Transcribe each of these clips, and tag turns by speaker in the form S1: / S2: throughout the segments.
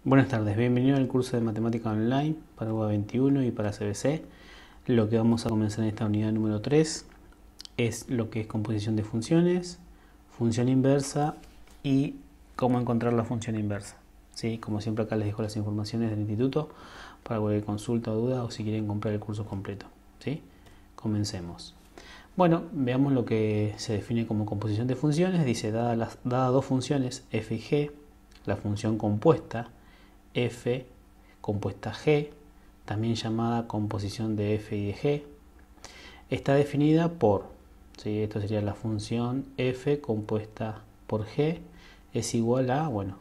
S1: Buenas tardes, bienvenido al curso de Matemática Online para UBA 21 y para CBC. Lo que vamos a comenzar en esta unidad número 3 es lo que es composición de funciones, función inversa y cómo encontrar la función inversa. ¿Sí? Como siempre acá les dejo las informaciones del instituto para cualquier consulta o duda o si quieren comprar el curso completo. ¿Sí? Comencemos. Bueno, veamos lo que se define como composición de funciones. Dice, dadas dos funciones f y g, la función compuesta f compuesta g, también llamada composición de f y de g, está definida por, ¿sí? Esto sería la función f compuesta por g es igual a, bueno,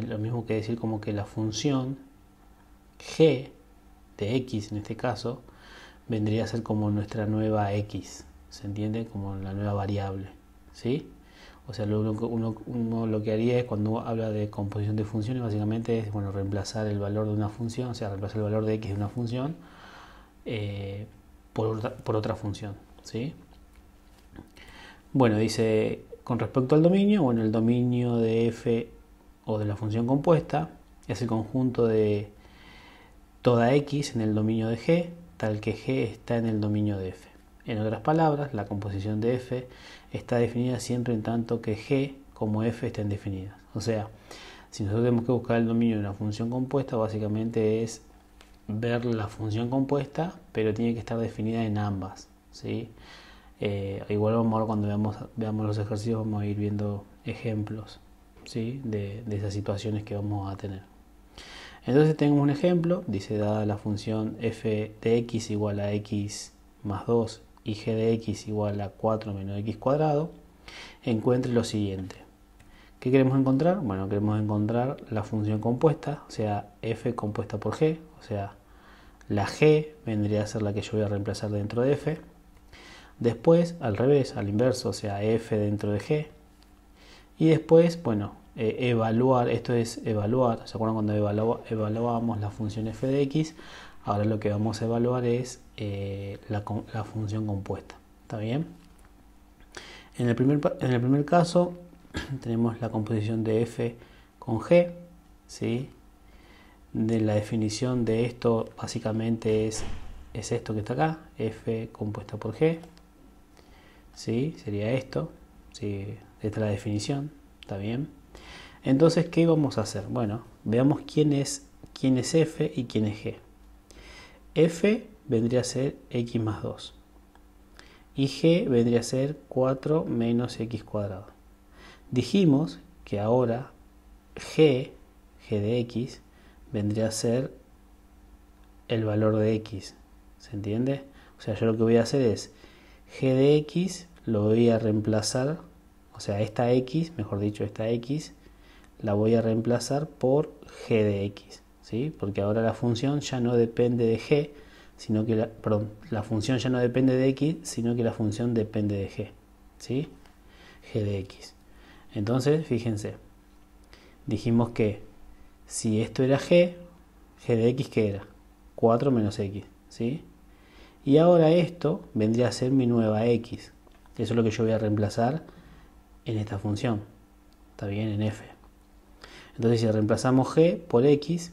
S1: lo mismo que decir como que la función g de x en este caso vendría a ser como nuestra nueva x, ¿se entiende? Como la nueva variable, ¿sí? O sea, uno lo que haría es cuando habla de composición de funciones, básicamente es, bueno, reemplazar el valor de una función, o sea, reemplazar el valor de x de una función por otra función, ¿sí? Bueno, dice, con respecto al dominio, bueno, el dominio de f o de la función compuesta es el conjunto de toda x en el dominio de g, tal que g está en el dominio de f. En otras palabras, la composición de f está definida siempre en tanto que g como f estén definidas. O sea, si nosotros tenemos que buscar el dominio de una función compuesta, básicamente es ver la función compuesta, pero tiene que estar definida en ambas, ¿sí? Igual ahora cuando veamos los ejercicios vamos a ir viendo ejemplos, ¿sí? de esas situaciones que vamos a tener. Entonces tenemos un ejemplo, dice, dada la función f de x igual a x más 2 y g de x igual a 4 menos x cuadrado, encuentre lo siguiente. ¿Qué queremos encontrar? Bueno, queremos encontrar la función compuesta, o sea, f compuesta por g, o sea, la g vendría a ser la que yo voy a reemplazar dentro de f. Después, al revés, al inverso, o sea, f dentro de g. Y después, bueno, evaluar, esto es evaluar, ¿se acuerdan cuando evaluábamos la función f de x? Ahora lo que vamos a evaluar es la función compuesta, ¿está bien? En el primer caso tenemos la composición de f con g, ¿sí? De la definición de esto básicamente es esto que está acá, f compuesta por g, ¿sí? Sería esto, ¿sí? Esta es la definición, ¿está bien? Entonces, ¿qué vamos a hacer? Bueno, veamos quién es f y quién es g. F vendría a ser x más 2 y g vendría a ser 4 menos x cuadrado. Dijimos que ahora g de x vendría a ser el valor de x, ¿se entiende? O sea, yo lo que voy a hacer es g de x lo voy a reemplazar, o sea, esta x, mejor dicho, esta x la voy a reemplazar por g de x, ¿sí? Porque ahora la función ya no depende de g, sino que la función ya no depende de x, sino que la función depende de g, ¿sí? G de x. Entonces, fíjense, dijimos que si esto era g de x, ¿qué era? 4 menos x, ¿sí? Y ahora esto vendría a ser mi nueva x. Eso es lo que yo voy a reemplazar en esta función. ¿Está bien? En f. Entonces, si reemplazamos g por x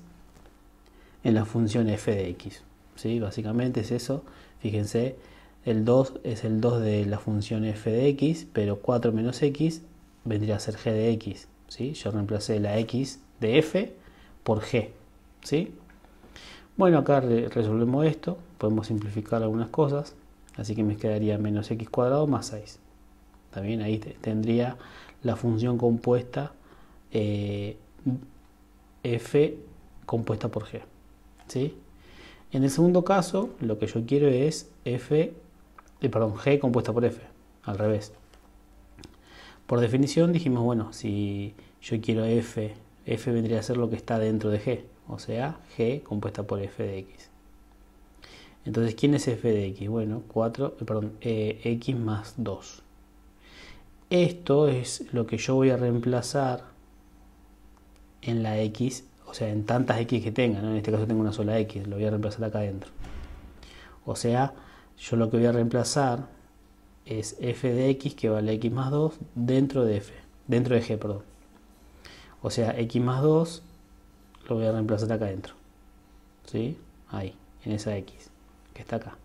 S1: en la función f de x, ¿sí? Básicamente es eso. Fíjense, el 2 es el 2 de la función f de x, pero 4 menos x vendría a ser g de x, ¿sí? Yo reemplacé la x de f por g, ¿sí? Bueno, acá resolvemos esto, podemos simplificar algunas cosas, así que me quedaría menos x cuadrado más 6. También ahí tendría la función compuesta f compuesta por g, ¿sí? En el segundo caso, lo que yo quiero es g compuesta por f, al revés. Por definición dijimos, bueno, si yo quiero f vendría a ser lo que está dentro de g, o sea, g compuesta por f de x. Entonces, ¿quién es f de x? Bueno, x más 2. Esto es lo que yo voy a reemplazar en la x, o sea, en tantas x que tenga, ¿no? En este caso tengo una sola x, lo voy a reemplazar acá adentro. O sea, yo lo que voy a reemplazar es f de x que vale x más 2 dentro de g, perdón. O sea, x más 2 lo voy a reemplazar acá adentro, ¿sí? Ahí, en esa x que está acá.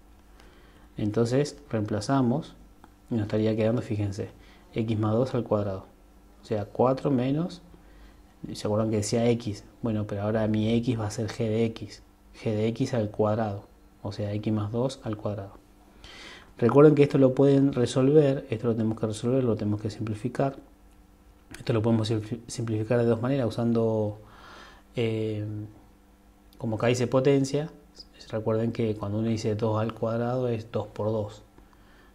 S1: Entonces reemplazamos y nos estaría quedando, fíjense, x más 2 al cuadrado. O sea, 4 menos, ¿se acuerdan que decía x? Bueno, pero ahora mi x va a ser g de x al cuadrado. O sea, x más 2 al cuadrado. Recuerden que esto lo pueden resolver, esto lo tenemos que resolver, lo tenemos que simplificar. Esto lo podemos simplificar de dos maneras, usando como acá dice potencia. Recuerden que cuando uno dice 2 al cuadrado es 2 por 2.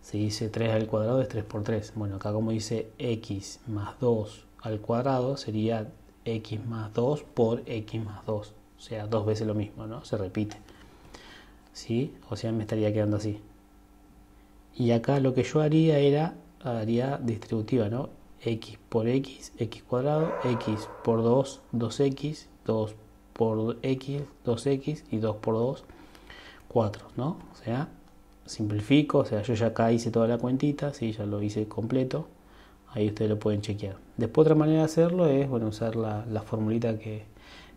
S1: Si dice 3 al cuadrado es 3 por 3. Bueno, acá como dice x más 2 al cuadrado sería x más 2 por x más 2. O sea, dos veces lo mismo, ¿no? Se repite. ¿Sí? O sea, me estaría quedando así. Y acá lo que yo haría distributiva, ¿no? X por x, x cuadrado, x por 2, 2x, 2 por x, 2x y 2 por 2, 4, ¿no? O sea, simplifico, o sea, yo ya acá hice toda la cuentita, ¿sí? Ya lo hice completo, ahí ustedes lo pueden chequear. Después otra manera de hacerlo es, bueno, usar la formulita que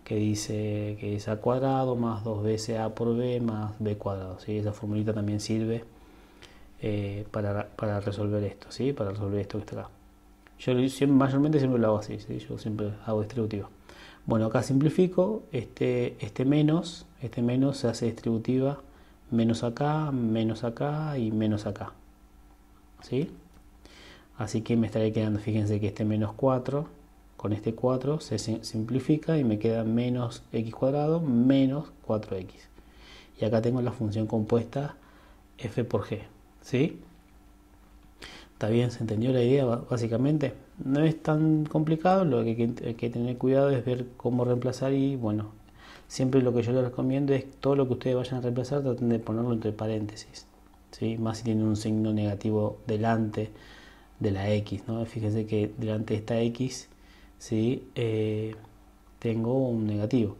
S1: dice que es a cuadrado más 2 veces a por b más b cuadrado, ¿sí? Esa formulita también sirve para resolver esto, ¿sí? Para resolver esto que está acá. Yo mayormente siempre lo hago así, ¿sí? Yo siempre hago distributiva. Bueno, acá simplifico, este menos se hace distributiva, menos acá y menos acá, ¿sí? Así que me estaría quedando, fíjense que este menos 4, con este 4 se simplifica y me queda menos x cuadrado menos 4x. Y acá tengo la función compuesta f por g, ¿sí? ¿Está bien? ¿Se entendió la idea básicamente? No es tan complicado, lo que hay que tener cuidado es ver cómo reemplazar y bueno, siempre lo que yo les recomiendo es todo lo que ustedes vayan a reemplazar traten de ponerlo entre paréntesis, ¿sí? Más si tienen un signo negativo delante de la x, ¿no? Fíjense que delante de esta x, ¿sí? Tengo un negativo.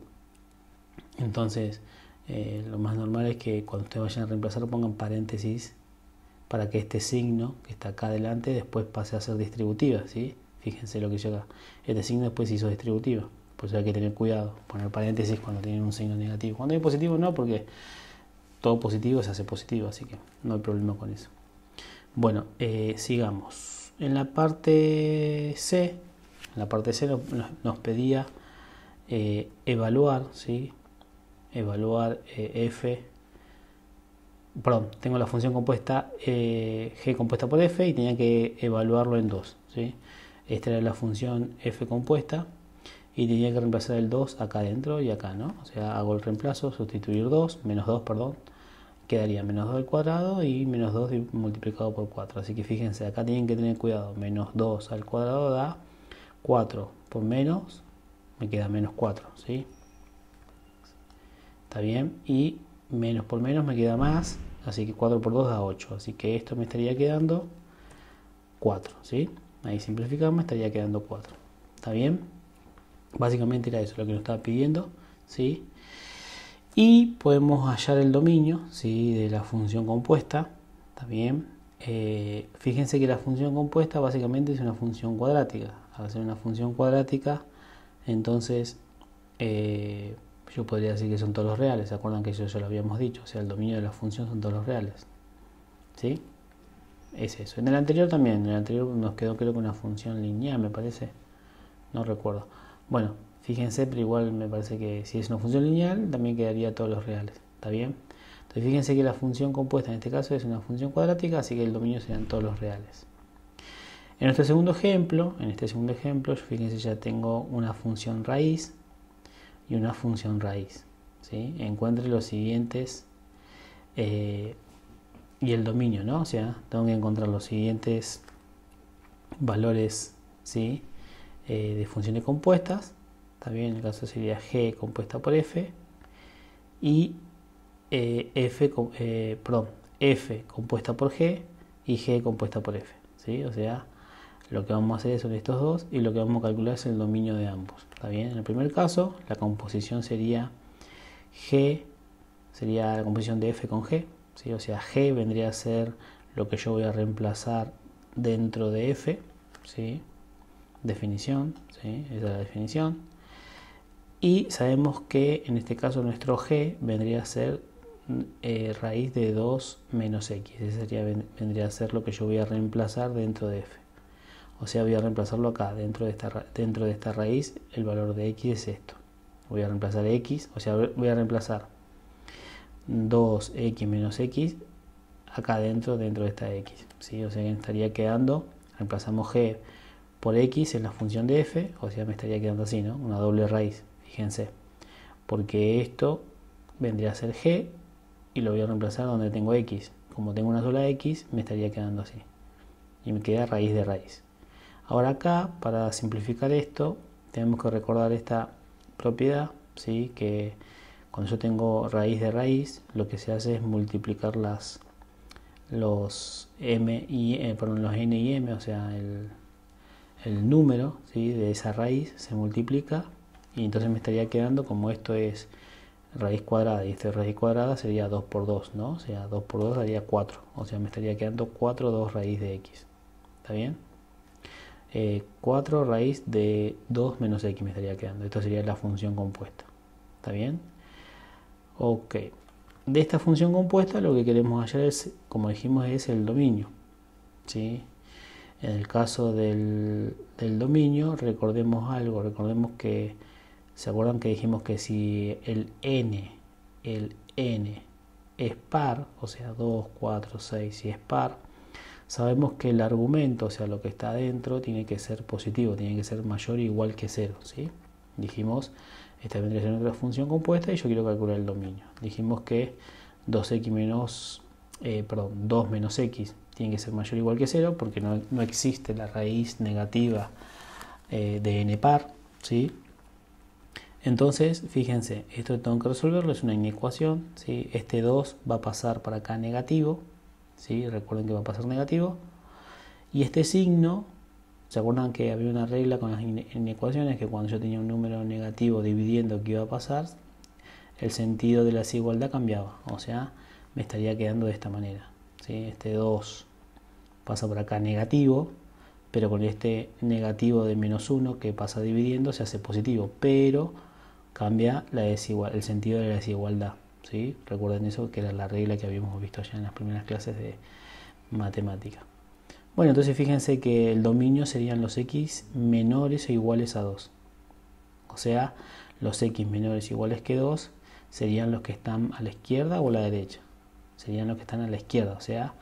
S1: Entonces, lo más normal es que cuando ustedes vayan a reemplazar pongan paréntesis para que este signo que está acá adelante después pase a ser distributiva, ¿sí? Fíjense lo que hizo acá. Este signo después se hizo distributiva, por eso hay que tener cuidado, poner paréntesis cuando tienen un signo negativo. Cuando hay positivo no, porque todo positivo se hace positivo, así que no hay problema con eso. Bueno, sigamos. En la parte C, nos pedía evaluar, ¿sí? Evaluar f. Perdón, tengo la función compuesta g compuesta por f y tenía que evaluarlo en 2, ¿sí? Esta era la función f compuesta y tenía que reemplazar el 2 acá adentro y acá, ¿no? O sea, hago el reemplazo, sustituir 2, menos 2, perdón, quedaría menos 2 al cuadrado y menos 2 multiplicado por 4. Así que fíjense, acá tienen que tener cuidado, menos 2 al cuadrado da 4 por menos, me queda menos 4, ¿sí? ¿Está bien? Y menos por menos me queda más, así que 4 por 2 da 8, así que esto me estaría quedando 4, ¿sí? Ahí simplificamos, me estaría quedando 4. ¿Está bien? Básicamente era eso lo que nos estaba pidiendo, ¿sí? Y podemos hallar el dominio, ¿sí? De la función compuesta, ¿está bien? Fíjense que la función compuesta básicamente es una función cuadrática. Al ser una función cuadrática, entonces yo podría decir que son todos los reales. ¿Se acuerdan que eso ya lo habíamos dicho? O sea, el dominio de la función son todos los reales, ¿sí? Es eso. En el anterior también, en el anterior nos quedó creo que una función lineal, me parece. No recuerdo. Bueno, fíjense, pero igual me parece que si es una función lineal, también quedaría todos los reales. ¿Está bien? Entonces fíjense que la función compuesta en este caso es una función cuadrática, así que el dominio serían todos los reales. En este segundo ejemplo, fíjense ya tengo una función raíz y una función raíz, ¿sí? Encuentre los siguientes y el dominio, ¿no? O sea, tengo que encontrar los siguientes valores, ¿sí? De funciones compuestas. También en el caso sería g compuesta por f y f compuesta por g y g compuesta por f, ¿sí? O sea, lo que vamos a hacer son estos dos y lo que vamos a calcular es el dominio de ambos. ¿Está bien? En el primer caso, la composición sería g, sería la composición de f con g, ¿sí? O sea, g vendría a ser lo que yo voy a reemplazar dentro de f, ¿sí? Definición, ¿sí? Esa es la definición. Y sabemos que en este caso nuestro g vendría a ser raíz de 2 menos x. Ese vendría a ser lo que yo voy a reemplazar dentro de f. O sea, voy a reemplazarlo acá, dentro de esta raíz, el valor de x es esto. Voy a reemplazar x, o sea, voy a reemplazar 2x menos x acá dentro de esta x. ¿Sí? O sea, que me estaría quedando, reemplazamos g por x en la función de f, o sea, me estaría quedando así, ¿no? Una doble raíz, fíjense. Porque esto vendría a ser g y lo voy a reemplazar donde tengo x. Como tengo una sola x, me estaría quedando así. Y me queda raíz de raíz. Ahora acá, para simplificar esto, tenemos que recordar esta propiedad, ¿sí? Que cuando yo tengo raíz de raíz, lo que se hace es multiplicar los n y m, o sea, el número, ¿sí? De esa raíz se multiplica y entonces me estaría quedando, como esto es raíz cuadrada y esto es raíz cuadrada, sería 2 por 2, ¿no? O sea, 2 por 2 daría 4, o sea, me estaría quedando 4 2 raíz de x. ¿Está bien? 4 raíz de 2 menos x me estaría quedando. Esto sería la función compuesta. ¿Está bien? Ok. De esta función compuesta lo que queremos hallar es, como dijimos, es el dominio. ¿Sí? En el caso del dominio, recordemos algo. Recordemos que, ¿se acuerdan que dijimos que si el n es par, o sea 2, 4, 6, si es par, sabemos que el argumento, o sea, lo que está adentro, tiene que ser positivo, tiene que ser mayor o igual que 0, ¿sí? Dijimos, esta vendría a ser nuestra función compuesta y yo quiero calcular el dominio. Dijimos que 2x menos, 2 menos x tiene que ser mayor o igual que 0 porque no existe la raíz negativa de n par, ¿sí? Entonces, fíjense, esto que tengo que resolverlo es una inecuación, ¿sí? Este 2 va a pasar para acá negativo, ¿sí? Recuerden que va a pasar negativo. Y este signo, ¿se acuerdan que había una regla con las inecuaciones que cuando yo tenía un número negativo dividiendo qué iba a pasar, el sentido de la desigualdad cambiaba? O sea, me estaría quedando de esta manera, ¿sí? Este 2 pasa por acá negativo, pero con este negativo de menos 1 que pasa dividiendo se hace positivo, pero cambia el sentido de la desigualdad. ¿Sí? Recuerden eso, que era la regla que habíamos visto ya en las primeras clases de matemática. Bueno, entonces fíjense que el dominio serían los x menores o iguales a 2. O sea, los x menores o iguales que 2 serían los que están a la izquierda o a la derecha. Serían los que están a la izquierda, o sea,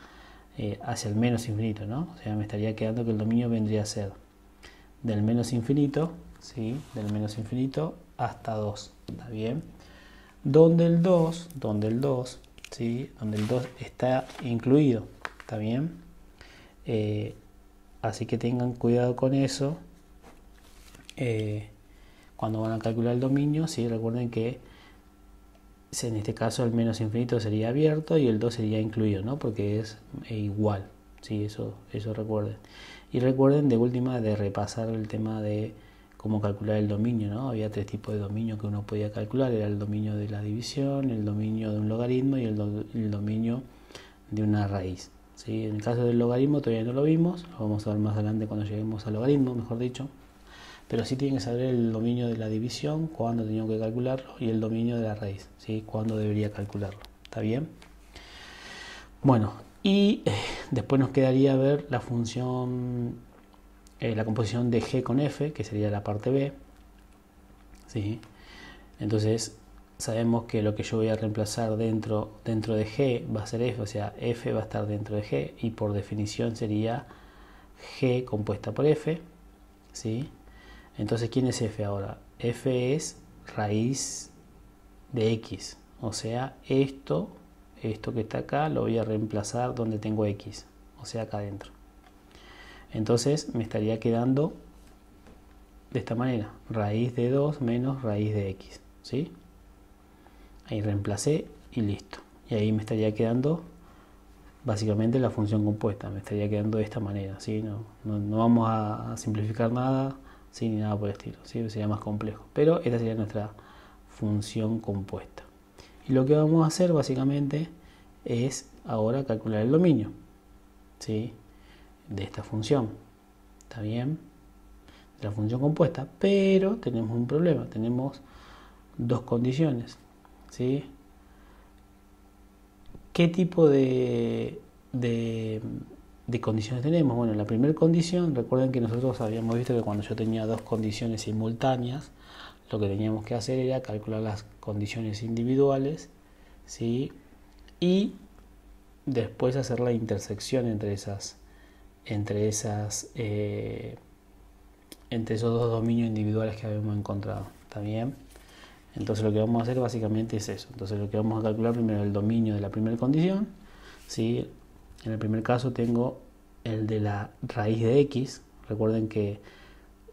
S1: hacia el menos infinito, ¿no? O sea, me estaría quedando que el dominio vendría a ser del menos infinito, ¿sí? Del menos infinito hasta 2. ¿Está bien? Donde el 2, ¿sí? Donde el 2 está incluido, ¿está bien? Así que tengan cuidado con eso cuando van a calcular el dominio, ¿sí? Recuerden que en este caso el menos infinito sería abierto y el 2 sería incluido, ¿no? Porque es igual, ¿sí? Eso recuerden. Y recuerden de última de repasar el tema de cómo calcular el dominio, ¿no? Había 3 tipos de dominio que uno podía calcular, era el dominio de la división, el dominio de un logaritmo y el dominio de una raíz, ¿sí? En el caso del logaritmo todavía no lo vimos, lo vamos a ver más adelante cuando lleguemos al logaritmo, mejor dicho, pero sí tienen que saber el dominio de la división, cuándo tengo que calcularlo, y el dominio de la raíz, ¿sí? Cuándo debería calcularlo, ¿está bien? Bueno, y después nos quedaría ver la función, la composición de g con f, que sería la parte b, ¿sí? Entonces sabemos que lo que yo voy a reemplazar dentro de g va a ser f, o sea, f va a estar dentro de g y por definición sería g compuesta por f, ¿sí? Entonces, ¿quién es f ahora? F es raíz de x, o sea, esto que está acá lo voy a reemplazar donde tengo x, o sea, acá adentro. Entonces me estaría quedando de esta manera, raíz de 2 menos raíz de x, ¿sí? Ahí reemplacé y listo. Y ahí me estaría quedando básicamente la función compuesta, me estaría quedando de esta manera, ¿sí? No vamos a simplificar nada, ¿sí? Ni nada por el estilo, ¿sí? Sería más complejo. Pero esta sería nuestra función compuesta. Y lo que vamos a hacer básicamente es ahora calcular el dominio, ¿sí? De esta función. ¿Está bien? De la función compuesta. Pero tenemos un problema. Tenemos dos condiciones, ¿sí? ¿Qué tipo de condiciones tenemos? Bueno, la primera condición, recuerden que nosotros habíamos visto que cuando yo tenía dos condiciones simultáneas, lo que teníamos que hacer era calcular las condiciones individuales, ¿sí? Y después hacer la intersección entre esos dos dominios individuales que habíamos encontrado. ¿Está bien? Entonces lo que vamos a hacer básicamente es eso. Entonces lo que vamos a calcular primero es el dominio de la primera condición, ¿sí? En el primer caso tengo el de la raíz de x. Recuerden que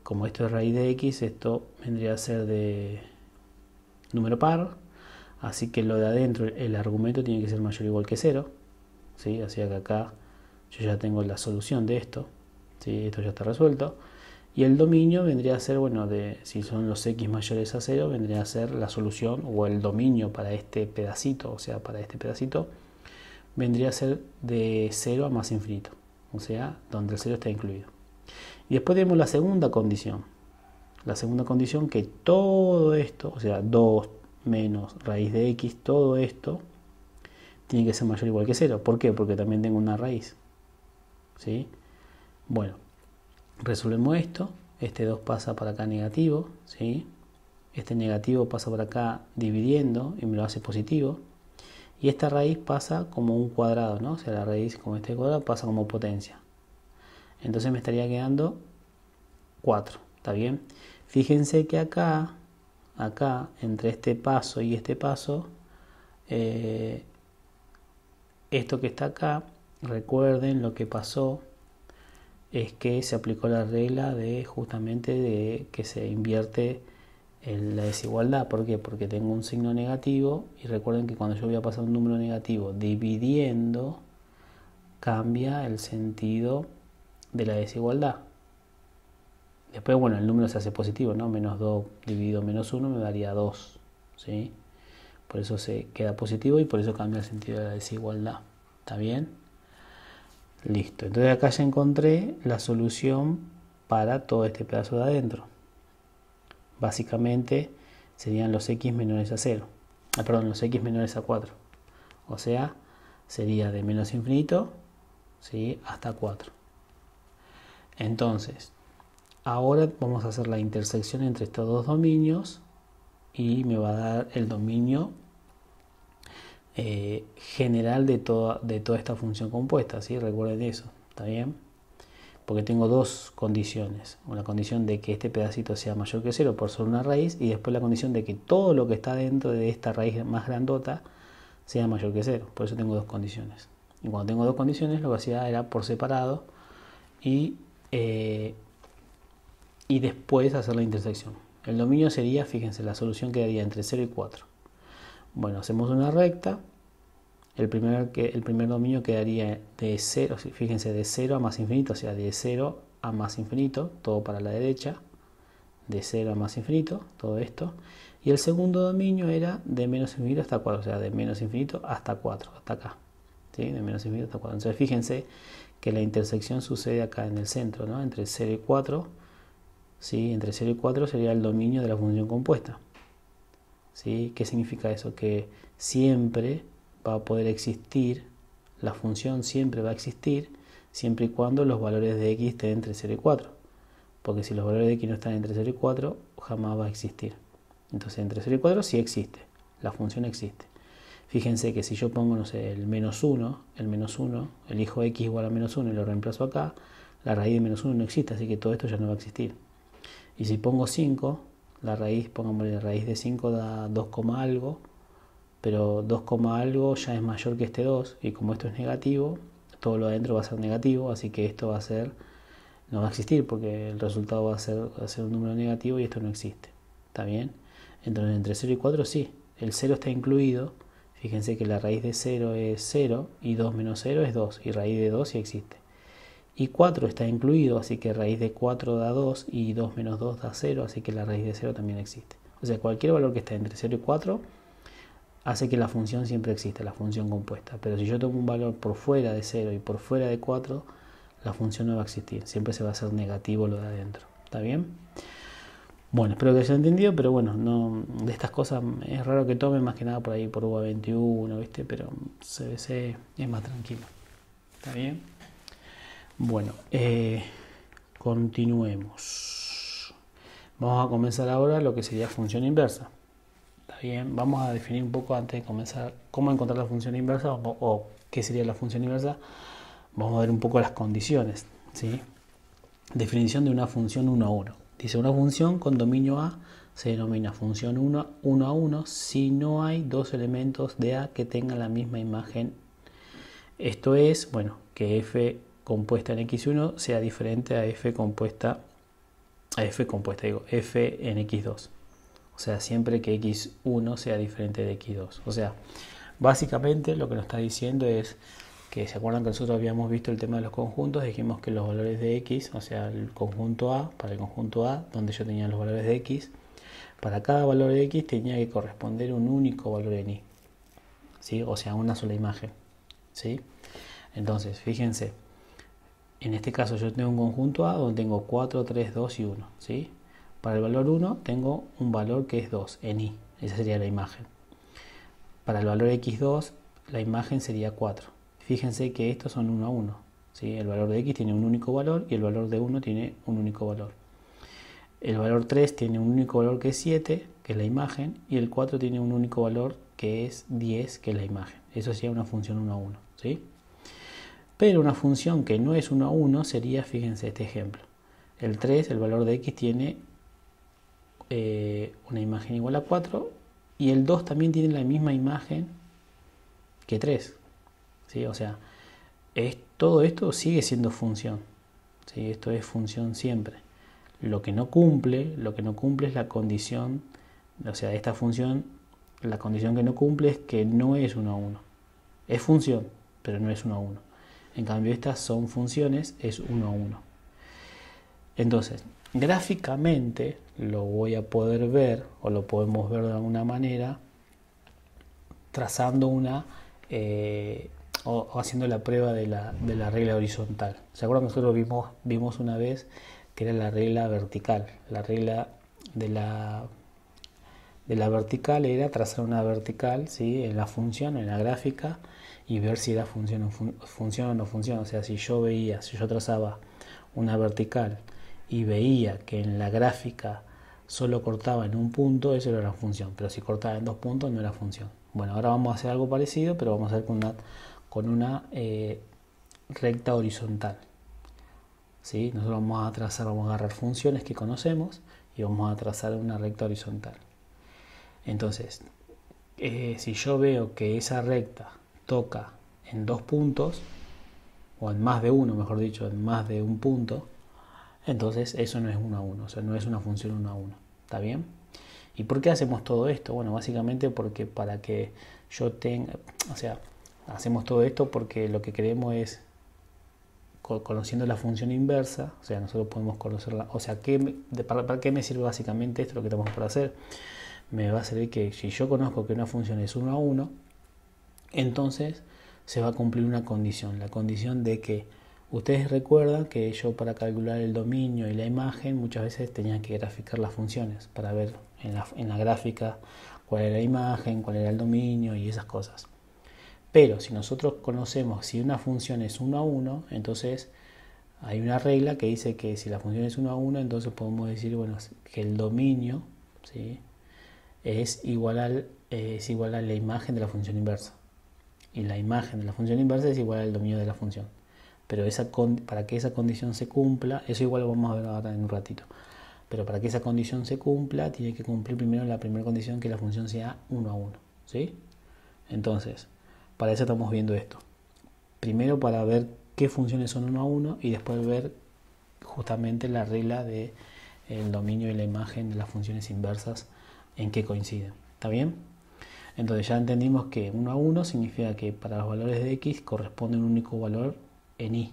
S1: como esto es raíz de x, esto vendría a ser de número par, así que lo de adentro, el argumento tiene que ser mayor o igual que 0, ¿sí? Así que acá yo ya tengo la solución de esto, ¿sí? Esto ya está resuelto. Y el dominio vendría a ser, bueno, si son los x mayores a 0, vendría a ser la solución o el dominio para este pedacito, o sea, para este pedacito, vendría a ser de 0 a más infinito, o sea, donde el 0 está incluido. Y después tenemos la segunda condición. La segunda condición que todo esto, o sea, 2 menos raíz de x, todo esto tiene que ser mayor o igual que 0. ¿Por qué? Porque también tengo una raíz, ¿sí? Bueno, resolvemos esto. Este 2 pasa para acá negativo, ¿sí? Este negativo pasa por acá dividiendo y me lo hace positivo. Y esta raíz pasa como un cuadrado, ¿no? O sea, la raíz como este cuadrado pasa como potencia. Entonces me estaría quedando 4, ¿está bien? Fíjense que acá, entre este paso y este paso, esto que está acá, recuerden lo que pasó es que se aplicó la regla de justamente de que se invierte la desigualdad. ¿Por qué? Porque tengo un signo negativo y recuerden que cuando yo voy a pasar un número negativo dividiendo, cambia el sentido de la desigualdad. Después, bueno, el número se hace positivo, ¿no? Menos 2 dividido menos 1 me daría 2, ¿sí? Por eso se queda positivo y por eso cambia el sentido de la desigualdad. ¿Está bien? Listo. Entonces acá ya encontré la solución para todo este pedazo de adentro. Básicamente serían los x menores a 0. Perdón, los x menores a 4. O sea, sería de menos infinito, ¿sí? Hasta 4. Entonces, ahora vamos a hacer la intersección entre estos dos dominios y me va a dar el dominio general de toda esta función compuesta, ¿sí? Recuerden eso, ¿está bien? Porque tengo dos condiciones. Una condición de que este pedacito sea mayor que 0 por ser una raíz y después la condición de que todo lo que está dentro de esta raíz más grandota sea mayor que 0. Por eso tengo dos condiciones. Y cuando tengo dos condiciones lo que hacía era por separado y después hacer la intersección. El dominio sería, fíjense, la solución quedaría entre 0 y 4. Bueno, hacemos una recta. El primer dominio quedaría de 0, fíjense, de 0 a más infinito, o sea, de 0 a más infinito, todo para la derecha, de 0 a más infinito, todo esto. Y el segundo dominio era de menos infinito hasta 4, o sea, de menos infinito hasta 4, hasta acá, ¿sí? De menos infinito hasta 4. Entonces, fíjense que la intersección sucede acá en el centro, ¿no? Entre 0 y 4, ¿sí? Entre 0 y 4 sería el dominio de la función compuesta, ¿sí? ¿Qué significa eso? Que siempre va a poder existir, la función siempre va a existir, siempre y cuando los valores de x estén entre 0 y 4. Porque si los valores de x no están entre 0 y 4, jamás va a existir. Entonces entre 0 y 4 sí existe, la función existe. Fíjense que si yo pongo, no sé, el menos 1, elijo x igual a menos 1 y lo reemplazo acá, la raíz de menos 1 no existe, así que todo esto ya no va a existir. Y si pongo 5, la raíz, pongámosle la raíz de 5 da 2, algo, pero 2, algo ya es mayor que este 2 y como esto es negativo, todo lo adentro va a ser negativo, así que esto va a ser, no va a existir porque el resultado va a ser un número negativo y esto no existe. ¿Está bien? Entonces entre 0 y 4 sí, el 0 está incluido. Fíjense que la raíz de 0 es 0 y 2 menos 0 es 2 y raíz de 2 sí existe. Y 4 está incluido, así que raíz de 4 da 2 y 2 menos 2 da 0, así que la raíz de 0 también existe. O sea, cualquier valor que esté entre 0 y 4 hace que la función siempre exista, la función compuesta. Pero si yo tomo un valor por fuera de 0 y por fuera de 4, la función no va a existir. Siempre se va a hacer negativo lo de adentro. ¿Está bien? Bueno, espero que hayan entendido, pero bueno, no, de estas cosas es raro que tomen, más que nada por ahí por UBA 21, ¿viste? Pero CBC es más tranquilo. ¿Está bien? Bueno, continuemos. Vamos a comenzar ahora lo que sería función inversa. ¿Está bien? Vamos a definir un poco antes de comenzar cómo encontrar la función inversa o qué sería la función inversa. Vamos a ver un poco las condiciones, ¿sí? Definición de una función 1 a 1. Dice, una función con dominio A se denomina función 1 a 1 si no hay dos elementos de A que tengan la misma imagen. Esto es, bueno, que f compuesta en x1 sea diferente a f compuesta f en x2. O sea, siempre que x1 sea diferente de x2. O sea, básicamente lo que nos está diciendo es que se acuerdan que nosotros habíamos visto el tema de los conjuntos, dijimos que los valores de x, o sea, el conjunto A, para el conjunto A, donde yo tenía los valores de x, para cada valor de x tenía que corresponder un único valor en y, ¿sí? O sea, una sola imagen, ¿sí? Entonces, fíjense, en este caso yo tengo un conjunto A donde tengo 4, 3, 2 y 1, ¿sí? Para el valor 1 tengo un valor que es 2 en y, esa sería la imagen. Para el valor x2 la imagen sería 4. Fíjense que estos son 1 a 1, ¿sí? El valor de x tiene un único valor y el valor de 1 tiene un único valor. El valor 3 tiene un único valor que es 7, que es la imagen, y el 4 tiene un único valor que es 10, que es la imagen. Eso sería una función 1 a 1, ¿sí? Pero una función que no es 1 a 1 sería, fíjense este ejemplo. El 3, el valor de x tiene una imagen igual a 4 y el 2 también tiene la misma imagen que 3. ¿Sí? O sea, todo esto sigue siendo función, ¿sí? Esto es función siempre. Lo que no cumple es la condición, o sea, esta función, la condición que no cumple es que no es 1 a 1. Es función, pero no es 1 a 1. En cambio, estas son funciones, es 1 a 1. Entonces, gráficamente lo voy a poder ver, o lo podemos ver de alguna manera, trazando una o haciendo la prueba de la regla horizontal. ¿Se acuerdan que nosotros vimos una vez que era la regla vertical? La regla de la vertical era trazar una vertical, ¿sí? En la función, en la gráfica, y ver si era funciona o no funciona. O sea, si yo trazaba una vertical y veía que en la gráfica solo cortaba en un punto, eso era una función, pero si cortaba en 2 puntos no era función. Bueno, ahora vamos a hacer algo parecido, pero vamos a hacer con una recta horizontal, ¿sí? Nosotros vamos a agarrar funciones que conocemos y vamos a trazar una recta horizontal. Entonces, si yo veo que esa recta toca en 2 puntos, o en más de uno, mejor dicho, en más de un punto, entonces eso no es 1 a 1, o sea, no es una función 1 a 1, ¿está bien? ¿Y por qué hacemos todo esto? Bueno, básicamente porque para que yo tenga, o sea, hacemos todo esto porque lo que queremos es, conociendo la función inversa, o sea, nosotros podemos conocerla, o sea, ¿para qué me sirve básicamente esto, lo que tenemos por hacer? Me va a servir que si yo conozco que una función es 1 a 1, entonces se va a cumplir una condición, la condición de que ustedes recuerdan que yo para calcular el dominio y la imagen muchas veces tenía que graficar las funciones para ver en la gráfica cuál era la imagen, cuál era el dominio y esas cosas. Pero si nosotros conocemos si una función es 1 a 1, entonces hay una regla que dice que si la función es 1 a 1, entonces podemos decir, bueno, que el dominio, ¿sí?, es igual a la imagen de la función inversa. Y la imagen de la función inversa es igual al dominio de la función. Pero para que esa condición se cumpla, eso igual lo vamos a ver ahora en un ratito. Pero para que esa condición se cumpla, tiene que cumplir primero la primera condición, que la función sea 1 a 1. ¿Sí? Entonces, para eso estamos viendo esto. Primero para ver qué funciones son 1 a 1 y después ver justamente la regla del dominio y la imagen de las funciones inversas en qué coinciden. ¿Está bien? Entonces ya entendimos que 1 a 1 significa que para los valores de x corresponde un único valor en y,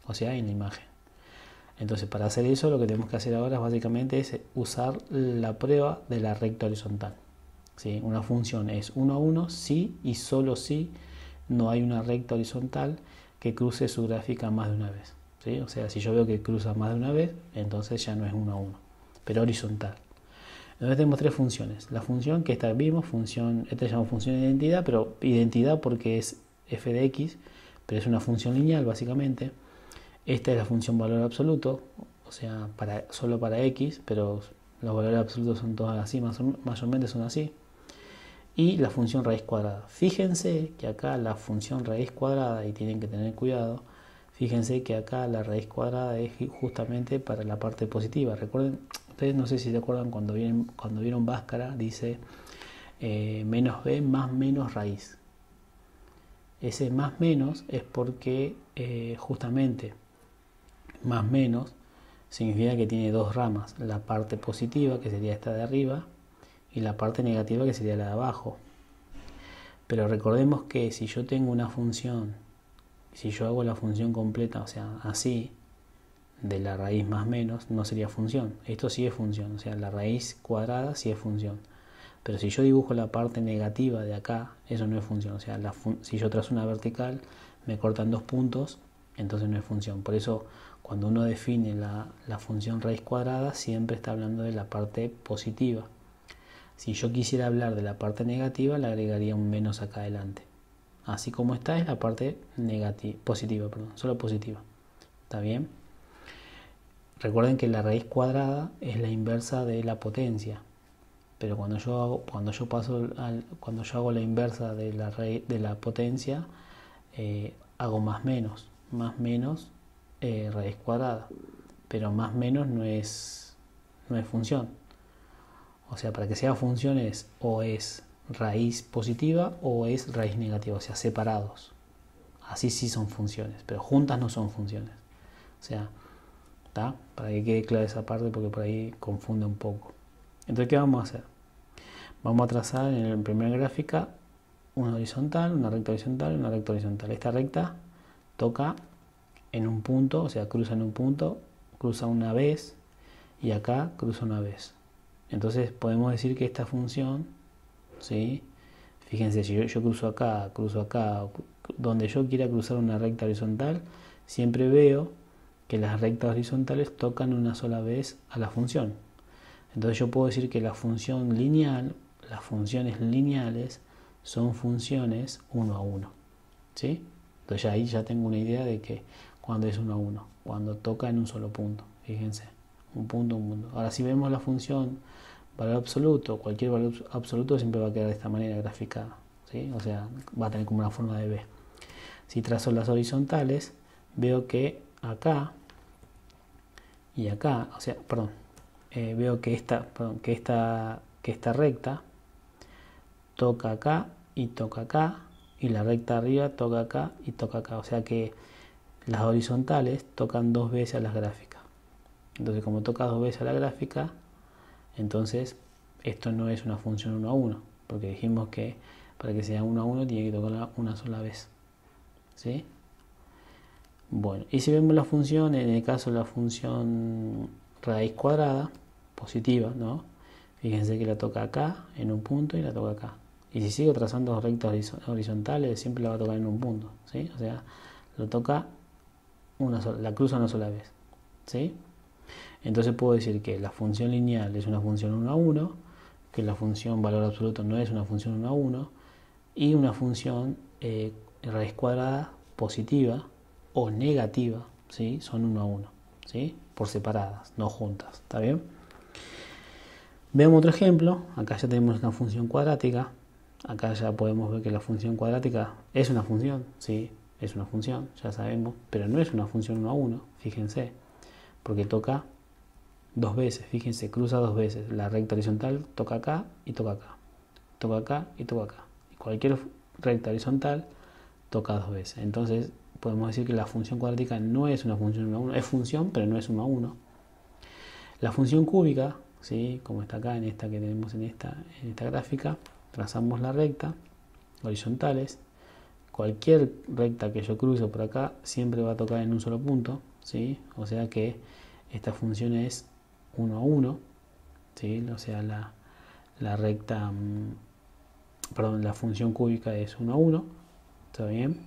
S1: o sea, en la imagen. Entonces, para hacer eso, lo que tenemos que hacer ahora básicamente es usar la prueba de la recta horizontal, ¿sí? Una función es 1 a 1 si y solo si no hay una recta horizontal que cruce su gráfica más de una vez, ¿sí? O sea, si yo veo que cruza más de una vez, entonces ya no es 1 a 1, pero horizontal. Entonces tenemos tres funciones. La función que esta vimos, esta se llama función de identidad, pero identidad porque es f de x, pero es una función lineal básicamente. Esta es la función valor absoluto, o sea, solo para x, pero los valores absolutos son todos así, mayormente son así. Y la función raíz cuadrada. Fíjense que acá la función raíz cuadrada, y tienen que tener cuidado, fíjense que acá la raíz cuadrada es justamente para la parte positiva. Recuerden, ustedes no sé si se acuerdan cuando vieron Bhaskara, dice menos b más menos raíz. Ese más menos es porque justamente más menos significa que tiene dos ramas, la parte positiva que sería esta de arriba y la parte negativa que sería la de abajo. Pero recordemos que si yo tengo una función, si yo hago la función completa, o sea, así, de la raíz más menos, no sería función. Esto sí es función, o sea, la raíz cuadrada sí es función. Pero si yo dibujo la parte negativa de acá, eso no es función. O sea, si yo trazo una vertical, me cortan dos puntos, entonces no es función. Por eso, cuando uno define la función raíz cuadrada, siempre está hablando de la parte positiva. Si yo quisiera hablar de la parte negativa, le agregaría un menos acá adelante. Así como está es la parte positiva, solo positiva. ¿Está bien? Recuerden que la raíz cuadrada es la inversa de la potencia. Pero cuando yo hago la inversa de la potencia, hago más menos raíz cuadrada. Pero más menos no es función. O sea, para que sea función o es raíz positiva o es raíz negativa, o sea, separados. Así sí son funciones, pero juntas no son funciones. O sea, ¿está? Para que quede clara esa parte porque por ahí confunde un poco. Entonces, ¿qué vamos a hacer? Vamos a trazar en la primera gráfica una horizontal, una recta horizontal y una recta horizontal. Esta recta toca en un punto, o sea, cruza en un punto, cruza una vez y acá cruza una vez. Entonces podemos decir que esta función, ¿sí? Fíjense, si yo cruzo acá, donde yo quiera cruzar una recta horizontal, siempre veo que las rectas horizontales tocan una sola vez a la función. Entonces yo puedo decir que la función lineal, las funciones lineales son funciones 1 a 1, ¿sí? Entonces ahí ya tengo una idea de que cuando es 1 a 1, cuando toca en un solo punto, fíjense, un punto. Ahora si vemos la función valor absoluto, cualquier valor absoluto siempre va a quedar de esta manera graficada, ¿sí? O sea, va a tener como una forma de B. Si trazo las horizontales, veo que acá y acá, o sea, veo que esta recta toca acá y toca acá, y la recta arriba toca acá y toca acá. O sea que las horizontales tocan dos veces a las gráficas. Entonces, como toca dos veces a la gráfica, entonces esto no es una función 1 a 1, porque dijimos que para que sea 1 a 1 tiene que tocarla una sola vez, ¿sí? Bueno, y si vemos la función, en el caso de la función raíz cuadrada, positiva, ¿no? Fíjense que la toca acá, en un punto, y la toca acá. Y si sigo trazando rectas horizontales, siempre la va a tocar en un punto, ¿sí? O sea, lo toca la cruza una sola vez, ¿sí? Entonces puedo decir que la función lineal es una función 1 a 1, que la función valor absoluto no es una función 1 a 1, y una función raíz cuadrada positiva o negativa, ¿sí? Son 1 a 1, ¿sí? Por separadas, no juntas, ¿está bien? Veamos otro ejemplo. Acá ya tenemos una función cuadrática. Acá ya podemos ver que la función cuadrática es una función, sí, es una función, ya sabemos, pero no es una función 1 a 1, fíjense, porque toca dos veces, fíjense, cruza dos veces. La recta horizontal toca acá y toca acá, toca acá y toca acá. Y cualquier recta horizontal toca dos veces. Entonces podemos decir que la función cuadrática no es una función 1 a 1, es función, pero no es 1 a 1. La función cúbica, ¿sí? Como está acá en esta que tenemos en esta gráfica, trazamos la recta, horizontales. Cualquier recta que yo cruce por acá siempre va a tocar en un solo punto, ¿sí? O sea que esta función es 1 a 1, ¿sí? O sea la recta, perdón, la función cúbica es 1 a 1, ¿está bien?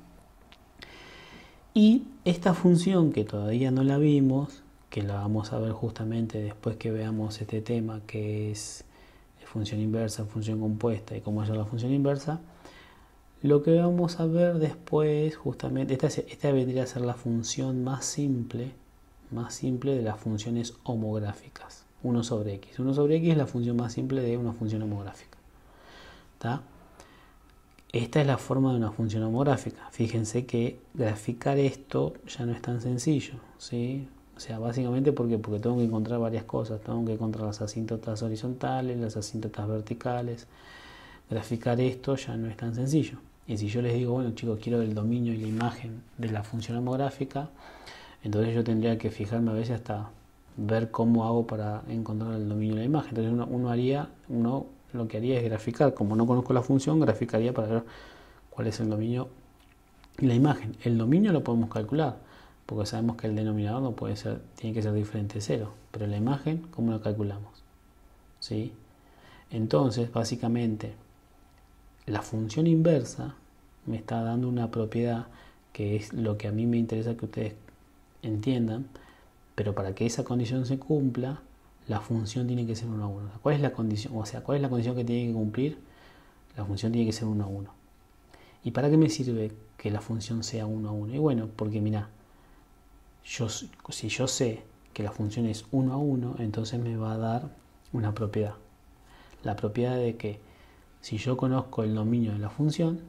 S1: Y esta función que todavía no la vimos, que la vamos a ver justamente después que veamos este tema, que es función inversa, función compuesta y cómo hacer la función inversa, lo que vamos a ver después, justamente, esta vendría a ser la función más simple de las funciones homográficas. 1 sobre x. 1 sobre x es la función más simple de una función homográfica. ¿Tá? Esta es la forma de una función homográfica. Fíjense que graficar esto ya no es tan sencillo, ¿sí? O sea, básicamente porque tengo que encontrar varias cosas. Tengo que encontrar las asíntotas horizontales, las asíntotas verticales. Graficar esto ya no es tan sencillo. Y si yo les digo, bueno chicos, quiero el dominio y la imagen de la función homográfica, entonces yo tendría que fijarme a veces hasta ver cómo hago para encontrar el dominio y la imagen. Entonces uno lo que haría es graficar. Como no conozco la función, graficaría para ver cuál es el dominio y la imagen. El dominio lo podemos calcular, porque sabemos que el denominador no puede ser, tiene que ser diferente de 0. Pero la imagen, ¿cómo lo calculamos? ¿Sí? Entonces, básicamente, la función inversa me está dando una propiedad que es lo que a mí me interesa que ustedes entiendan, pero para que esa condición se cumpla, la función tiene que ser 1 a 1. ¿Cuál es la condición? O sea, ¿cuál es la condición que tiene que cumplir? La función tiene que ser 1 a 1. ¿Y para qué me sirve que la función sea 1 a 1? Y bueno, porque mira, si yo sé que la función es 1 a 1, entonces me va a dar una propiedad. La propiedad de que si yo conozco el dominio de la función,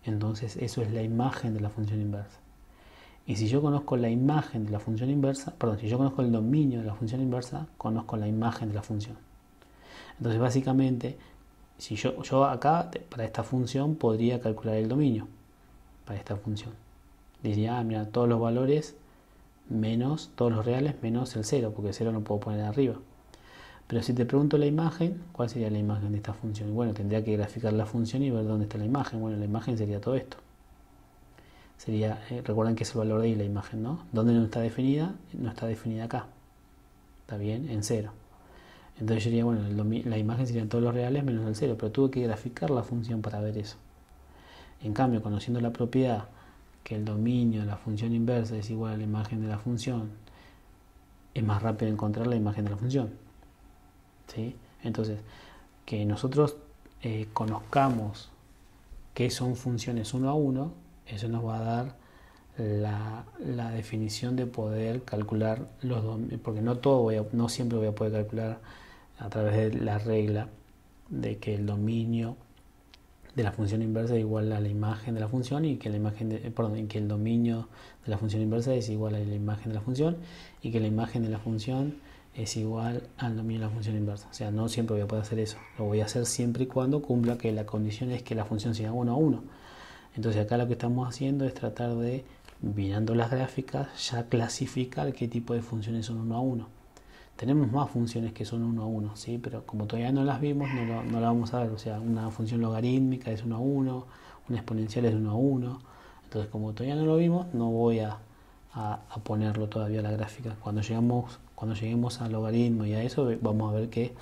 S1: entonces eso es la imagen de la función inversa. Y si yo conozco la imagen de la función inversa, si yo conozco el dominio de la función inversa, conozco la imagen de la función. Entonces básicamente, si yo acá, para esta función, podría calcular el dominio para esta función. Diría, mira, todos los valores menos, todos los reales menos el 0, porque el 0 no puedo poner arriba. Pero si te pregunto la imagen, ¿cuál sería la imagen de esta función? Y bueno, tendría que graficar la función y ver dónde está la imagen. Bueno, la imagen sería todo esto. Sería, recuerden que es el valor de y la imagen, ¿no? ¿Dónde no está definida? No está definida acá. ¿Está bien? En 0. Entonces yo diría, bueno, la imagen serían todos los reales menos el 0, pero tuve que graficar la función para ver eso. En cambio, conociendo la propiedad que el dominio de la función inversa es igual a la imagen de la función, es más rápido encontrar la imagen de la función. ¿Sí? Entonces, que nosotros conozcamos qué son funciones 1 a 1, eso nos va a dar la definición de poder calcular los dominios, porque no siempre voy a poder calcular a través de la regla de que el dominio de la función inversa es igual a la imagen de la función y que que el dominio de la función inversa es igual a la imagen de la función y que la imagen de la función es igual al dominio de la función inversa. O sea, no siempre voy a poder hacer eso. Lo voy a hacer siempre y cuando cumpla que la condición es que la función sea 1 a 1. Entonces acá lo que estamos haciendo es tratar de, mirando las gráficas, ya clasificar qué tipo de funciones son 1 a 1. Tenemos más funciones que son 1 a 1, ¿sí? Pero como todavía no las vimos, no la vamos a ver. O sea, una función logarítmica es 1 a 1, una exponencial es 1 a 1. Entonces, como todavía no lo vimos, no voy a ponerlo todavía a la gráfica. Cuando lleguemos al logaritmo y a eso, vamos a ver que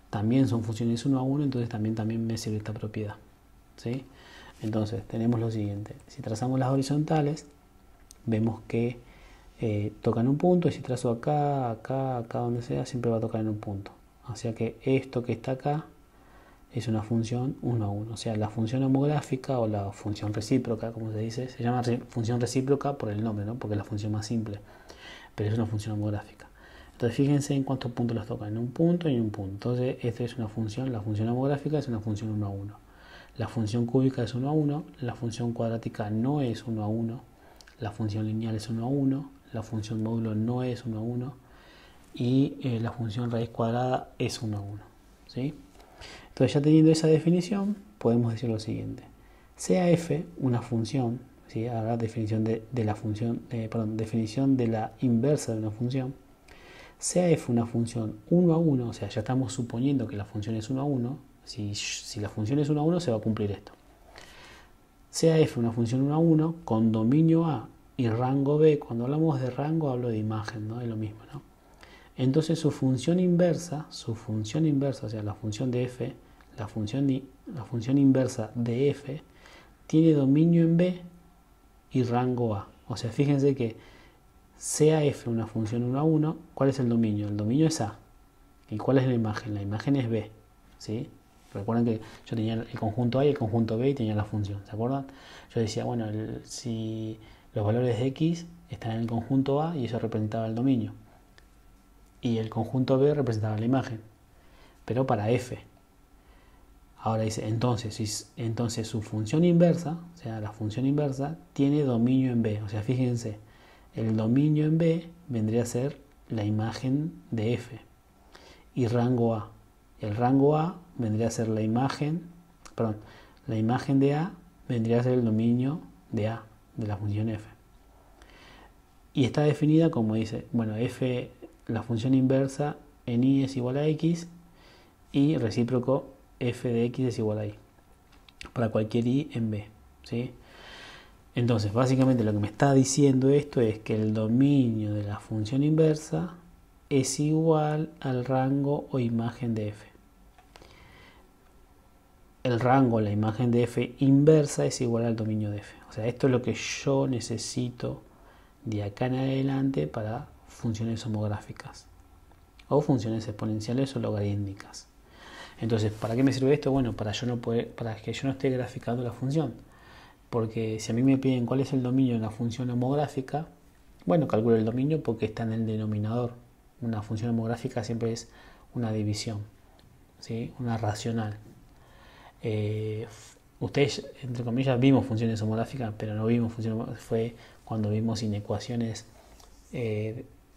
S1: también son funciones 1 a 1, entonces también me sirve esta propiedad, ¿sí? Entonces, tenemos lo siguiente. Si trazamos las horizontales, vemos que tocan un punto, y si trazo acá, donde sea, siempre va a tocar en un punto. O sea que esto que está acá es una función 1 a 1. O sea, la función homográfica o la función recíproca, como se dice, se llama función recíproca por el nombre, ¿no? Porque es la función más simple, pero es una función homográfica. Entonces fíjense en cuántos puntos los toca, en un punto y en un punto. Entonces esta es una función, la función homográfica es una función 1 a 1. La función cúbica es 1 a 1, la función cuadrática no es 1 a 1, la función lineal es 1 a 1, la función módulo no es 1 a 1 y la función raíz cuadrada es 1 a 1. ¿Sí? Entonces, ya teniendo esa definición, podemos decir lo siguiente. Sea f una función, ¿sí? Ahora definición de la función, definición de la inversa de una función. Sea f una función 1 a 1, o sea, ya estamos suponiendo que la función es 1 a 1. Si la función es 1 a 1, se va a cumplir esto. Sea f una función 1 a 1 con dominio A y rango B. Cuando hablamos de rango hablo de imagen, ¿no? Es lo mismo, ¿no? Entonces su función inversa, o sea, la función de f, la función inversa de f, tiene dominio en B y rango A. O sea, fíjense que sea f una función 1 a 1, ¿cuál es el dominio? El dominio es A. ¿Y cuál es la imagen? La imagen es B, ¿sí? Recuerden que yo tenía el conjunto A y el conjunto B y tenía la función, ¿se acuerdan? Yo decía, bueno, si los valores de X están en el conjunto A y eso representaba el dominio. Y el conjunto B representaba la imagen, pero para F. Ahora dice, entonces su función inversa, o sea, la función inversa, tiene dominio en B. O sea, fíjense, el dominio en B vendría a ser la imagen de F y rango A. El rango A vendría a ser la imagen de A vendría a ser el dominio de A, de la función F. Y está definida como dice, bueno, F, la función inversa en I es igual a X y recíproco F de X es igual a Y para cualquier Y en B, ¿sí? Entonces, básicamente lo que me está diciendo esto es que el dominio de la función inversa es igual al rango o imagen de F. El rango, la imagen de F inversa es igual al dominio de F. O sea, esto es lo que yo necesito de acá en adelante para funciones homográficas o funciones exponenciales o logarítmicas. Entonces, ¿para qué me sirve esto? Bueno, para que yo no esté graficando la función. Porque si a mí me piden cuál es el dominio de una función homográfica, bueno, calculo el dominio porque está en el denominador. Una función homográfica siempre es una división, ¿sí? Una racional. Ustedes, entre comillas, vimos funciones homográficas, pero no vimos funciones homográficas. Fue cuando vimos inecuaciones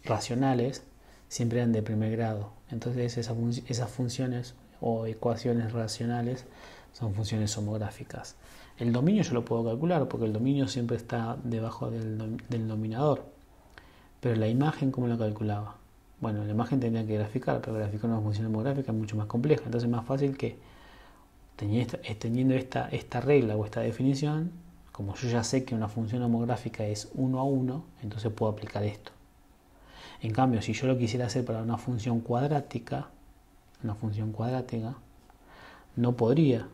S1: racionales, siempre eran de primer grado. Entonces esas funciones o ecuaciones racionales son funciones homográficas. El dominio yo lo puedo calcular porque el dominio siempre está debajo del denominador. Pero la imagen, ¿cómo la calculaba? Bueno, la imagen tenía que graficar, pero graficar una función homográfica es mucho más compleja. Entonces es más fácil que teniendo esta regla o esta definición, como yo ya sé que una función homográfica es 1 a 1, entonces puedo aplicar esto. En cambio, si yo lo quisiera hacer para una función cuadrática, no podría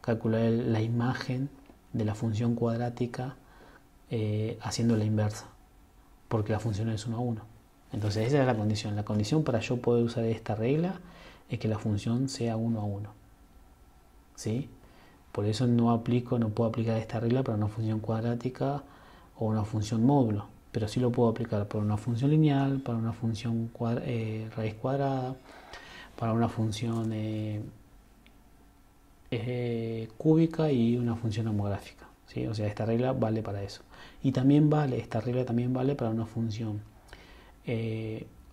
S1: calcular la imagen de la función cuadrática haciendo la inversa, porque la función es 1 a 1. Entonces esa es la condición. La condición para yo poder usar esta regla es que la función sea 1 a 1. ¿Sí? Por eso no puedo aplicar esta regla para una función cuadrática o una función módulo, pero sí lo puedo aplicar para una función lineal, para una función raíz cuadrada, para una función cúbica y una función homográfica, ¿sí? O sea, esta regla vale para eso. Y esta regla también vale para una función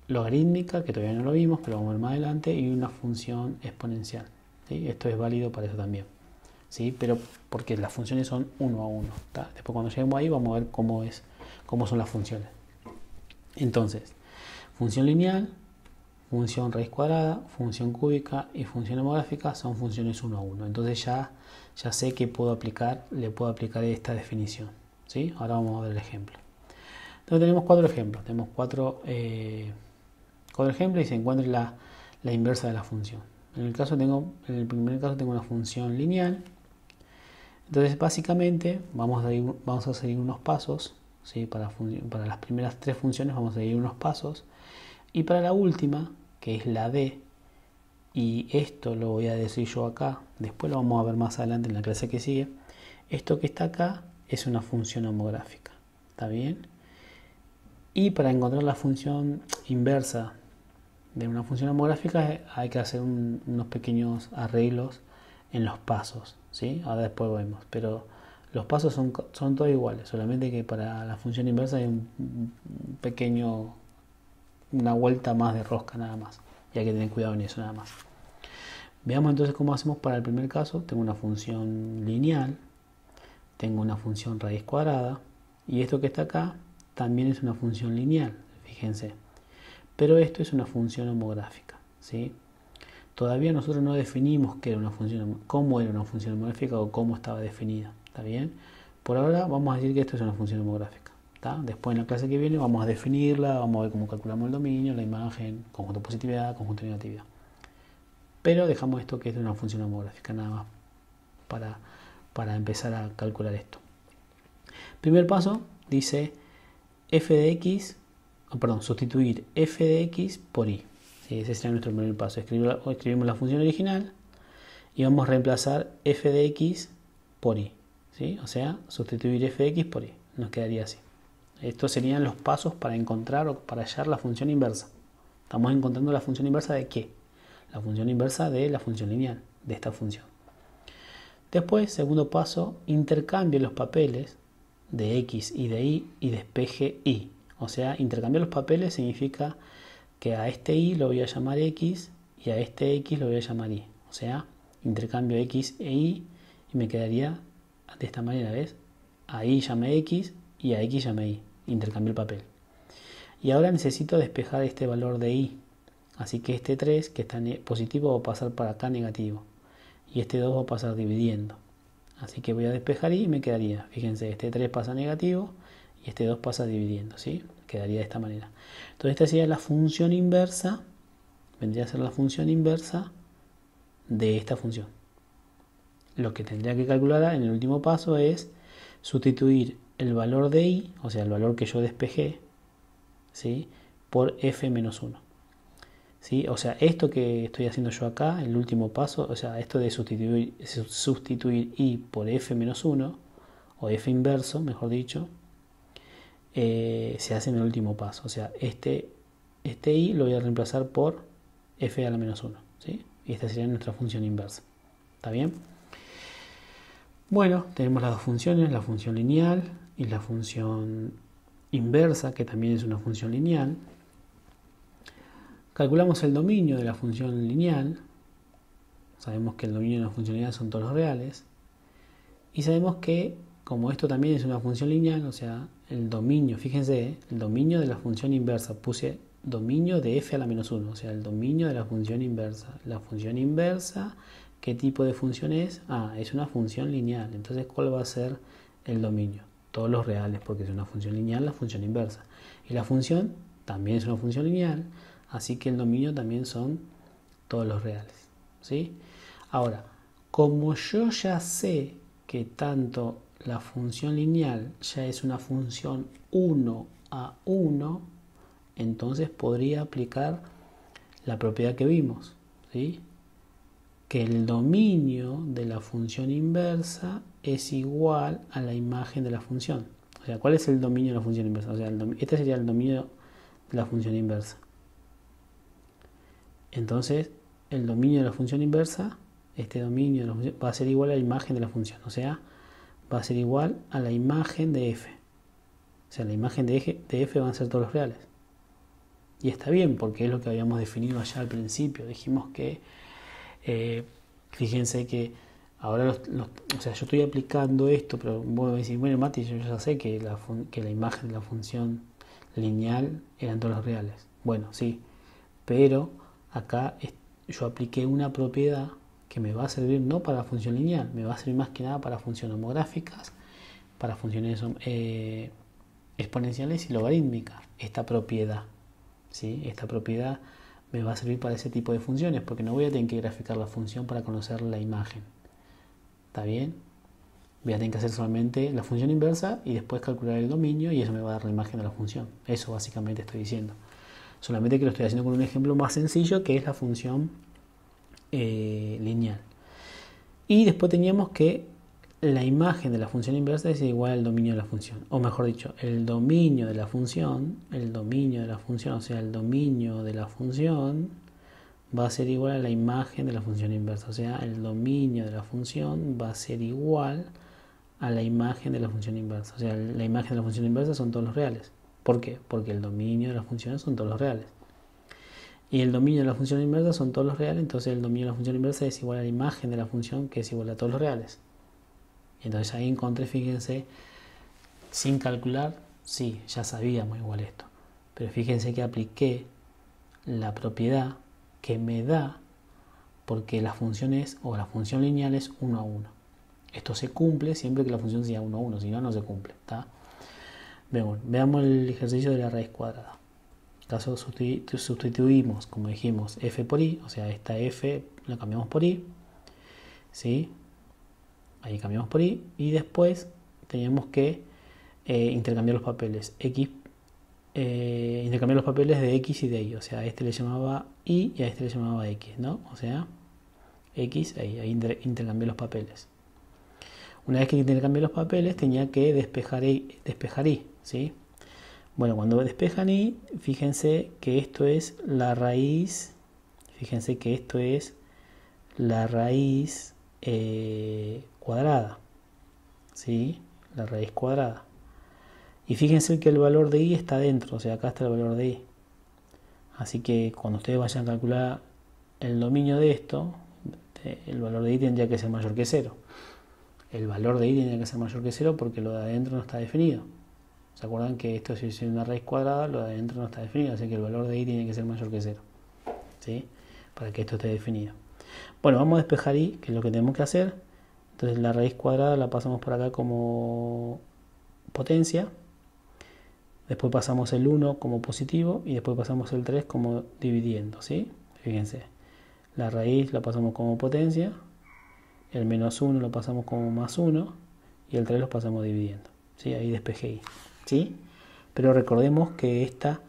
S1: logarítmica, que todavía no lo vimos, pero vamos a ver más adelante, y una función exponencial, ¿sí? Esto es válido para eso también, ¿sí? Pero porque las funciones son 1 a 1. Después cuando lleguemos ahí vamos a ver cómo son las funciones. Entonces, función lineal, función raíz cuadrada, función cúbica y función homográfica son funciones 1 a 1. Entonces ya sé que le puedo aplicar esta definición, ¿sí? Ahora vamos a ver el ejemplo. Entonces tenemos 4 ejemplos. Tenemos 4 ejemplos y se encuentra la inversa de la función. En el primer caso tengo una función lineal. Entonces básicamente vamos a seguir unos pasos, ¿sí? Para las primeras 3 funciones vamos a seguir unos pasos. Y para la última, que es la D, y esto lo voy a decir yo acá, después lo vamos a ver más adelante en la clase que sigue, esto que está acá es una función homográfica, ¿está bien? Y para encontrar la función inversa de una función homográfica hay que hacer unos pequeños arreglos en los pasos, ¿sí? Ahora después vemos, pero los pasos son todos iguales, solamente que para la función inversa hay una vuelta más de rosca nada más, y hay que tener cuidado en eso nada más. Veamos entonces cómo hacemos para el primer caso. Tengo una función lineal, tengo una función raíz cuadrada, y esto que está acá también es una función lineal, fíjense, pero esto es una función homográfica, ¿sí? Todavía nosotros no definimos cómo era una función homográfica o cómo estaba definida, ¿está bien? Por ahora vamos a decir que esto es una función homográfica, ¿está? Después en la clase que viene vamos a definirla, vamos a ver cómo calculamos el dominio, la imagen, conjunto de positividad, conjunto de negatividad. Pero dejamos esto que es una función homográfica nada más para empezar a calcular esto. Primer paso dice sustituir f de x por y, ¿sí? Ese sería nuestro primer paso. Escribimos la función original y vamos a reemplazar f de x por y, ¿sí? O sea, sustituir f de x por y. Nos quedaría así. Estos serían los pasos para encontrar o para hallar la función inversa. Estamos encontrando la función inversa de ¿qué? La función inversa de la función lineal, de esta función. Después, segundo paso, intercambie los papeles de x y de y y despeje y. O sea, intercambiar los papeles significa que a este y lo voy a llamar x y a este x lo voy a llamar y. O sea, intercambio x e y me quedaría de esta manera, ¿ves? A y llame x y a x llame y. Intercambio el papel. Y ahora necesito despejar este valor de y. Así que este 3, que está positivo, va a pasar para acá negativo. Y este 2 va a pasar dividiendo. Así que voy a despejar y me quedaría, fíjense, este 3 pasa negativo y este 2 pasa dividiendo, ¿sí? Quedaría de esta manera. Entonces esta sería la función inversa, vendría a ser la función inversa de esta función. Lo que tendría que calcular en el último paso es sustituir el valor de y, o sea, el valor que yo despejé, ¿sí? Por f menos 1. ¿Sí? O sea, esto que estoy haciendo yo acá, el último paso, o sea, esto de sustituir y por f menos 1, o f inverso, mejor dicho, se hace en el último paso. O sea, este y lo voy a reemplazar por f a la menos 1. ¿Sí? Y esta sería nuestra función inversa. ¿Está bien? Bueno, tenemos las dos funciones, la función lineal y la función inversa, que también es una función lineal. Calculamos el dominio de la función lineal. Sabemos que el dominio de la función lineal son todos los reales. Y sabemos que, como esto también es una función lineal, o sea, el dominio, fíjense, el dominio de la función inversa, puse dominio de f a la menos 1, o sea, el dominio de la función inversa. La función inversa, ¿qué tipo de función es? Ah, es una función lineal. Entonces, ¿cuál va a ser el dominio? Todos los reales, porque es una función lineal, la función inversa. Y la función también es una función lineal, así que el dominio también son todos los reales, ¿sí? Ahora, como yo ya sé que tanto la función lineal ya es una función 1 a 1, entonces podría aplicar la propiedad que vimos, ¿sí? Que el dominio de la función inversa es igual a la imagen de la función. O sea, ¿cuál es el dominio de la función inversa? O sea, este sería el dominio de la función inversa. Entonces, el dominio de la función inversa, este dominio de la función, va a ser igual a la imagen de la función. O sea, va a ser igual a la imagen de f. O sea, la imagen de f van a ser todos los reales. Y está bien, porque es lo que habíamos definido allá al principio. Dijimos que, fíjense que ahora, o sea, yo estoy aplicando esto, pero vos me decís, bueno, Mati, yo ya sé que la imagen de la función lineal eran todos los reales. Bueno, sí, pero acá yo apliqué una propiedad que me va a servir no para la función lineal, me va a servir más que nada para funciones homográficas, para funciones exponenciales y logarítmicas. Esta propiedad, ¿sí? Esta propiedad me va a servir para ese tipo de funciones, porque no voy a tener que graficar la función para conocer la imagen. ¿Está bien? Voy a tener que hacer solamente la función inversa y después calcular el dominio y eso me va a dar la imagen de la función. Eso básicamente estoy diciendo. Solamente que lo estoy haciendo con un ejemplo más sencillo, que es la función lineal. Y después teníamos que la imagen de la función inversa es igual al dominio de la función. O mejor dicho, el dominio de la función, o sea, el dominio de la función va a ser igual a la imagen de la función inversa. O sea, el dominio de la función va a ser igual a la imagen de la función inversa. O sea, la imagen de la función inversa son todos los reales. ¿Por qué? Porque el dominio de la función son todos los reales. Y el dominio de la función inversa son todos los reales, entonces el dominio de la función inversa es igual a la imagen de la función, que es igual a todos los reales. Entonces ahí encontré, fíjense, sin calcular, sí, ya sabíamos igual esto. Pero fíjense que apliqué la propiedad que me da, porque la función la función lineal es 1 a 1. Esto se cumple siempre que la función sea 1 a 1, si no, no se cumple, ¿está? Veamos el ejercicio de la raíz cuadrada. En caso sustituimos, como dijimos, f por y, o sea, esta f la cambiamos por y, ¿sí? Ahí cambiamos por y, y después tenemos que intercambiar los papeles. X intercambiar los papeles de X y de Y. O sea, a este le llamaba Y y a este le llamaba X, ¿no? O sea, X, ahí intercambié los papeles. Una vez que intercambié los papeles, tenía que despejar Y, ¿sí? Bueno, cuando despejan Y, fíjense que esto es la raíz. Fíjense que esto es la raíz cuadrada, ¿sí? La raíz cuadrada. Y fíjense que el valor de Y está dentro, o sea, acá está el valor de Y. Así que cuando ustedes vayan a calcular el dominio de esto, el valor de Y tendría que ser mayor que 0. El valor de Y tendría que ser mayor que 0 porque lo de adentro no está definido. ¿Se acuerdan que esto si es una raíz cuadrada, lo de adentro no está definido? Así que el valor de Y tiene que ser mayor que 0, ¿sí? Para que esto esté definido. Bueno, vamos a despejar Y, que es lo que tenemos que hacer. Entonces la raíz cuadrada la pasamos por acá como potencia. Después pasamos el 1 como positivo y después pasamos el 3 como dividiendo, ¿sí? Fíjense, la raíz la pasamos como potencia, el menos 1 lo pasamos como más 1 y el 3 lo pasamos dividiendo, ¿sí? Ahí despejé Y, ¿sí? Pero recordemos que esta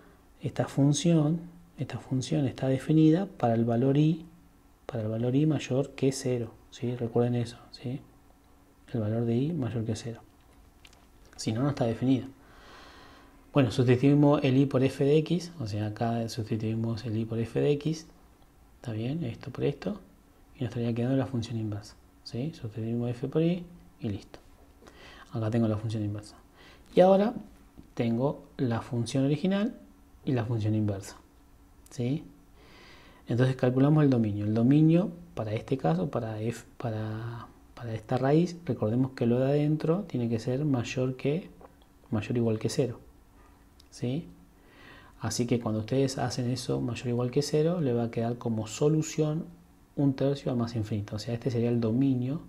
S1: función está definida para el valor Y mayor que 0, ¿sí? Recuerden eso, ¿sí? El valor de Y mayor que 0. Si no, no está definido. Bueno, sustituimos el Y por f de x, o sea, acá sustituimos el Y por f de x, ¿está bien? Esto por esto, y nos estaría quedando la función inversa, ¿sí? Sustituimos f por Y y listo. Acá tengo la función inversa. Y ahora tengo la función original y la función inversa, ¿sí? Entonces calculamos el dominio. El dominio, para este caso, para esta raíz, recordemos que lo de adentro tiene que ser mayor o igual que 0. ¿Sí? Así que cuando ustedes hacen eso mayor o igual que 0, le va a quedar como solución 1/3 a más infinito. O sea, este sería el dominio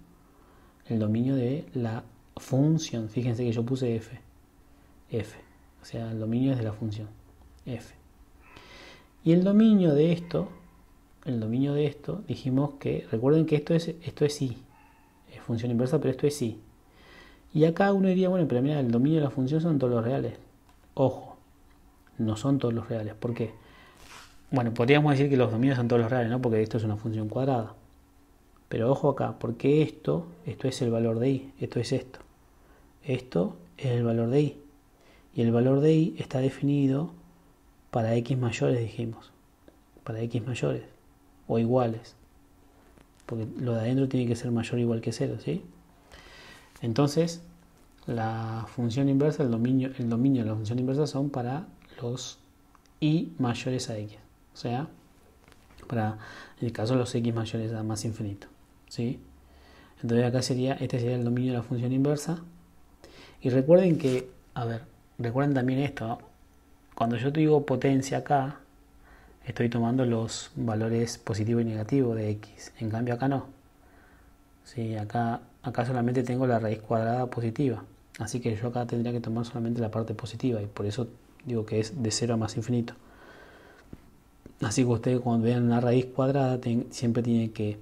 S1: de la función. Fíjense que yo puse f. O sea, el dominio es de la función f. Y el dominio de esto, dijimos que, recuerden que esto es y. Es función inversa, pero esto es y. Y acá uno diría, bueno, pero mira, el dominio de la función son todos los reales. Ojo. No son todos los reales. ¿Por qué? Bueno, podríamos decir que los dominios son todos los reales, ¿no? Porque esto es una función cuadrada. Pero ojo acá, porque esto es el valor de y. Esto es esto. Esto es el valor de y. Y el valor de y está definido para x mayores, dijimos. Para x mayores. O iguales. Porque lo de adentro tiene que ser mayor o igual que 0, ¿sí? Entonces, la función inversa, el dominio de la función inversa son para los y mayores a x, o sea, para en el caso de los x mayores a más infinito, ¿sí? Entonces acá este sería el dominio de la función inversa. Y recuerden que, recuerden también esto, ¿no? Cuando yo digo potencia acá, estoy tomando los valores positivo y negativo de x, en cambio acá no, ¿sí? Acá solamente tengo la raíz cuadrada positiva, así que yo acá tendría que tomar solamente la parte positiva y por eso digo que es de 0 a más infinito. Así que ustedes cuando vean una raíz cuadrada siempre tienen que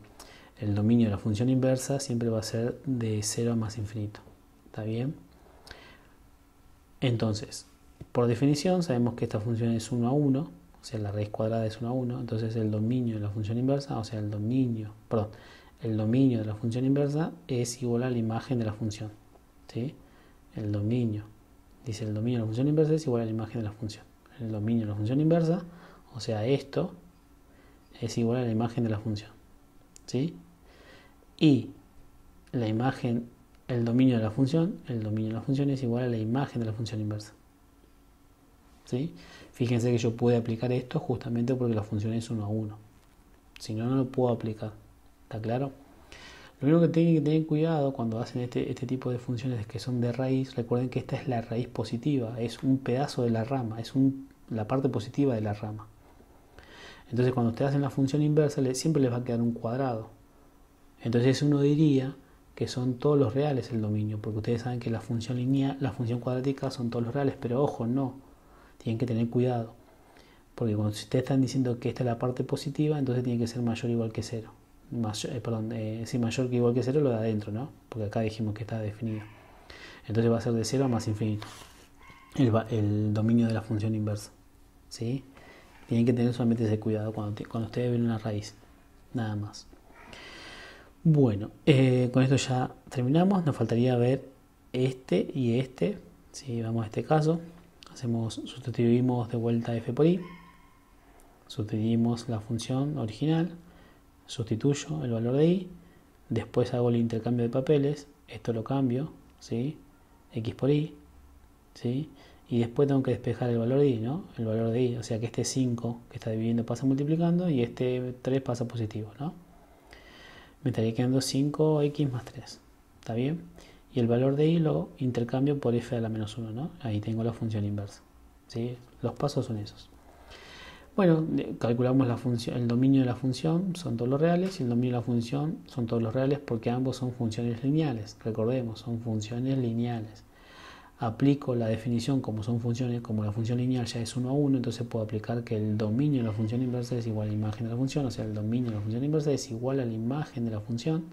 S1: el dominio de la función inversa siempre va a ser de 0 a más infinito. ¿Está bien? Entonces, por definición sabemos que esta función es 1 a 1, o sea la raíz cuadrada es 1 a 1, entonces el dominio de la función inversa, o sea el dominio de la función inversa es igual a la imagen de la función, ¿sí? El dominio de la función inversa es igual a la imagen de la función. El dominio de la función inversa, o sea, esto es igual a la imagen de la función, ¿sí? Y el dominio de la función es igual a la imagen de la función inversa, ¿sí? Fíjense que yo puedo aplicar esto justamente porque la función es 1 a 1. Si no, no lo puedo aplicar. ¿Está claro? Lo único que tienen que tener cuidado cuando hacen este tipo de funciones que son de raíz, recuerden que esta es la raíz positiva, es un pedazo de la rama, es la parte positiva de la rama. Entonces cuando ustedes hacen la función inversa, siempre les va a quedar un cuadrado. Entonces uno diría que son todos los reales el dominio, porque ustedes saben que la función lineal, la función cuadrática son todos los reales, pero ojo, no, tienen que tener cuidado, porque cuando ustedes están diciendo que esta es la parte positiva, entonces tiene que ser mayor o igual que 0. Mayor que igual que 0 lo de adentro, ¿no? Porque acá dijimos que está definido. Entonces va a ser de 0 a más infinito. el dominio de la función inversa, ¿sí? Tienen que tener solamente ese cuidado cuando ustedes ven una raíz, nada más. Bueno, con esto ya terminamos. Nos faltaría ver este y este. Si vamos a este caso, sustituimos de vuelta f por i, sustituimos la función original, sustituyo el valor de i, después hago el intercambio de papeles, esto lo cambio, ¿sí? X por y, ¿sí? Y después tengo que despejar el valor de y, ¿no? El valor de y, o sea que este 5 que está dividiendo pasa multiplicando y este 3 pasa positivo, ¿no? Me estaría quedando 5x más 3, ¿está bien? Y el valor de y lo intercambio por f a la menos 1, ¿no? Ahí tengo la función inversa, ¿sí? Los pasos son esos. Bueno, calculamos la función, el dominio de la función son todos los reales y el dominio de la función son todos los reales porque ambos son funciones lineales. Recordemos, son funciones lineales. Aplico la definición como son funciones, como la función lineal ya es 1 a 1, entonces puedo aplicar que el dominio de la función inversa es igual a la imagen de la función, o sea, el dominio de la función inversa es igual a la imagen de la función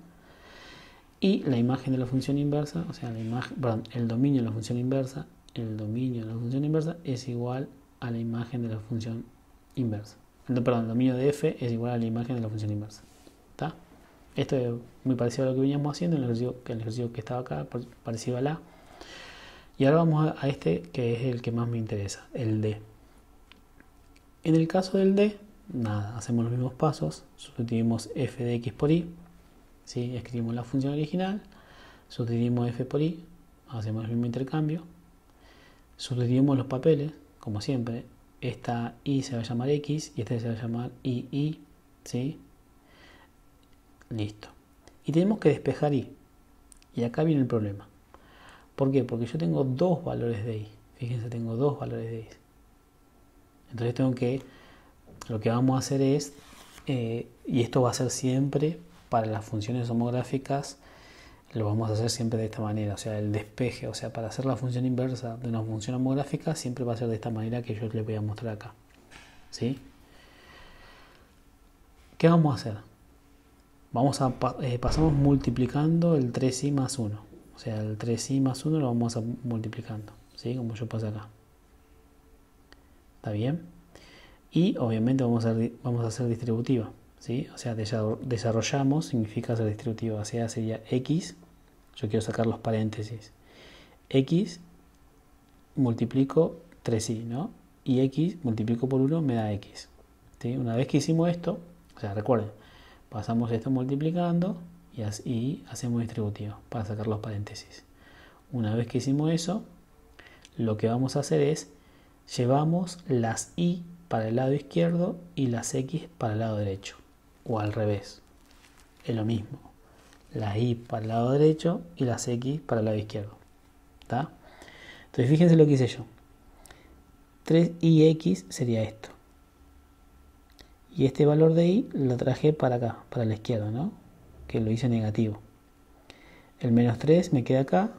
S1: y la imagen de la función inversa, o sea, el dominio de la función inversa, es igual a la imagen de la función inversa. El dominio de f es igual a la imagen de la función inversa. ¿Está? Esto es muy parecido a lo que veníamos haciendo en el ejercicio que estaba acá, parecido a la. Y ahora vamos a este que es el que más me interesa, el d. En el caso del d, nada, hacemos los mismos pasos, sustituimos f de x por y, ¿sí? Escribimos la función original, sustituimos f por y, hacemos el mismo intercambio, sustituimos los papeles, como siempre, esta i se va a llamar x y este se va a llamar i, ¿sí? Listo. Y tenemos que despejar i. Y acá viene el problema. ¿Por qué? Porque yo tengo dos valores de i. Fíjense, tengo dos valores de i. Entonces lo que vamos a hacer es, y esto va a ser siempre para las funciones homográficas, lo vamos a hacer siempre de esta manera, o sea, el despeje, o sea, para hacer la función inversa de una función homográfica siempre va a ser de esta manera que yo les voy a mostrar acá, ¿sí? ¿Qué vamos a hacer? Pasamos multiplicando el 3i más 1, o sea, el 3i más 1 lo vamos a multiplicando, ¿sí? Como yo pasé acá. ¿Está bien? Y obviamente vamos a hacer distributiva, ¿sí? O sea, desarrollamos significa hacer distributiva, o sea, sería x, yo quiero sacar los paréntesis, x multiplico 3i, ¿no? Y x multiplico por 1 me da x, ¿sí? Una vez que hicimos esto, o sea, recuerden, pasamos esto multiplicando y hacemos distributiva para sacar los paréntesis. Una vez que hicimos eso, lo que vamos a hacer es llevamos las y para el lado izquierdo y las x para el lado derecho, o al revés, es lo mismo, las y para el lado derecho y las x para el lado izquierdo. ¿Está? Entonces fíjense lo que hice yo, 3ix sería esto, y este valor de y lo traje para acá, para la izquierda, ¿no? Que lo hice negativo. El menos 3 me queda acá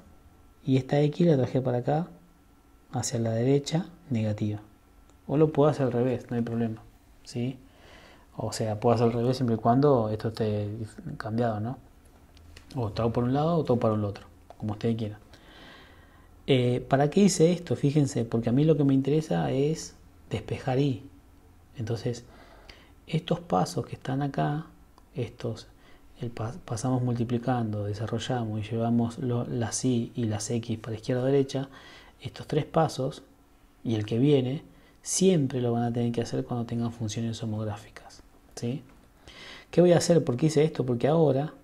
S1: y esta x la traje para acá, hacia la derecha, negativa. O lo puedo hacer al revés, no hay problema, ¿sí? O sea, puedo hacer al revés siempre y cuando esto esté cambiado, ¿no? O todo por un lado o todo para el otro, como ustedes quieran. ¿Para qué hice esto? Fíjense, porque a mí lo que me interesa es despejar y. Entonces, estos pasos que están acá, pasamos multiplicando, desarrollamos y llevamos las y y las x para izquierda o derecha, estos tres pasos y el que viene siempre lo van a tener que hacer cuando tengan funciones homográficas, ¿sí? ¿Qué voy a hacer? ¿Por qué hice esto? Porque ahora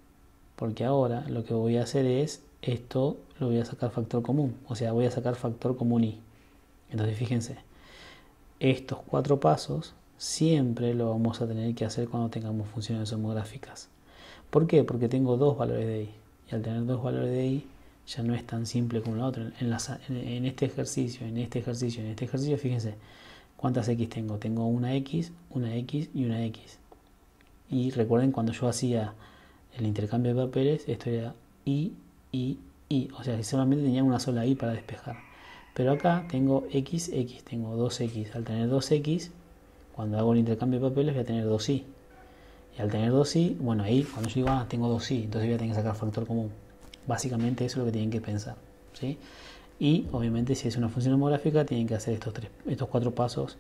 S1: lo que voy a hacer es esto, lo voy a sacar factor común, o sea, voy a sacar factor común y. Entonces fíjense, estos cuatro pasos siempre lo vamos a tener que hacer cuando tengamos funciones homográficas. ¿Por qué? Porque tengo dos valores de y, y al tener dos valores de y ya no es tan simple como la otra. En este ejercicio, fíjense cuántas x tengo. Tengo una x y una x. Y recuerden cuando yo hacía el intercambio de papeles, esto era y. O sea, que solamente tenía una sola y para despejar. Pero acá tengo x, tengo 2x. Al tener 2x, cuando hago el intercambio de papeles voy a tener 2y. Y al tener 2y, bueno, ahí cuando yo digo, tengo 2y, entonces voy a tener que sacar factor común. Básicamente eso es lo que tienen que pensar, ¿sí? Y obviamente si es una función homográfica tienen que hacer estos 4 pasos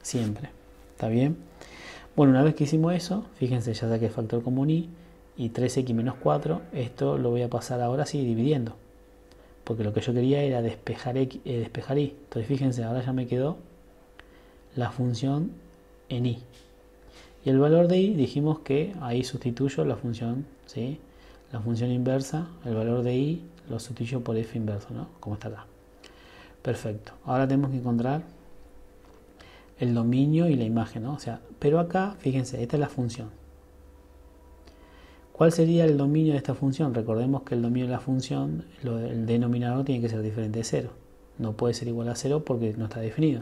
S1: siempre. ¿Está bien? Bueno, una vez que hicimos eso, fíjense, ya saqué el factor común y 3x menos 4, esto lo voy a pasar ahora sí dividiendo. Porque lo que yo quería era despejar y. Entonces fíjense, ahora ya me quedó la función en y. Y el valor de y dijimos que ahí sustituyo la función, ¿sí? La función inversa, el valor de y lo sustituyo por f inverso, ¿no? Como está acá. Perfecto. Ahora tenemos que encontrar el dominio y la imagen, ¿no? O sea, pero acá, fíjense, esta es la función. ¿Cuál sería el dominio de esta función? Recordemos que el dominio de la función, el denominador tiene que ser diferente de 0. No puede ser igual a 0 porque no está definido.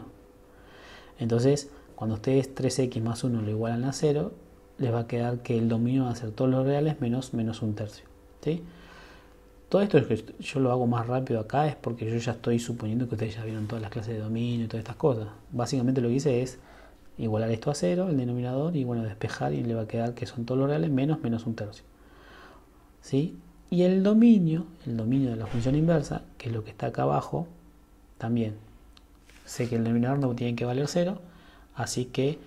S1: Entonces, cuando ustedes 3x más 1 lo igualan a 0, les va a quedar que el dominio va a ser todos los reales menos 1/3. ¿Sí? Todo esto es que yo lo hago más rápido acá es porque yo ya estoy suponiendo que ustedes ya vieron todas las clases de dominio y todas estas cosas. Básicamente lo que hice es igualar esto a 0, el denominador, y bueno, despejar, y le va a quedar que son todos los reales menos 1/3. ¿Sí? Y el dominio de la función inversa, que es lo que está acá abajo, también sé que el denominador no tiene que valer 0, así que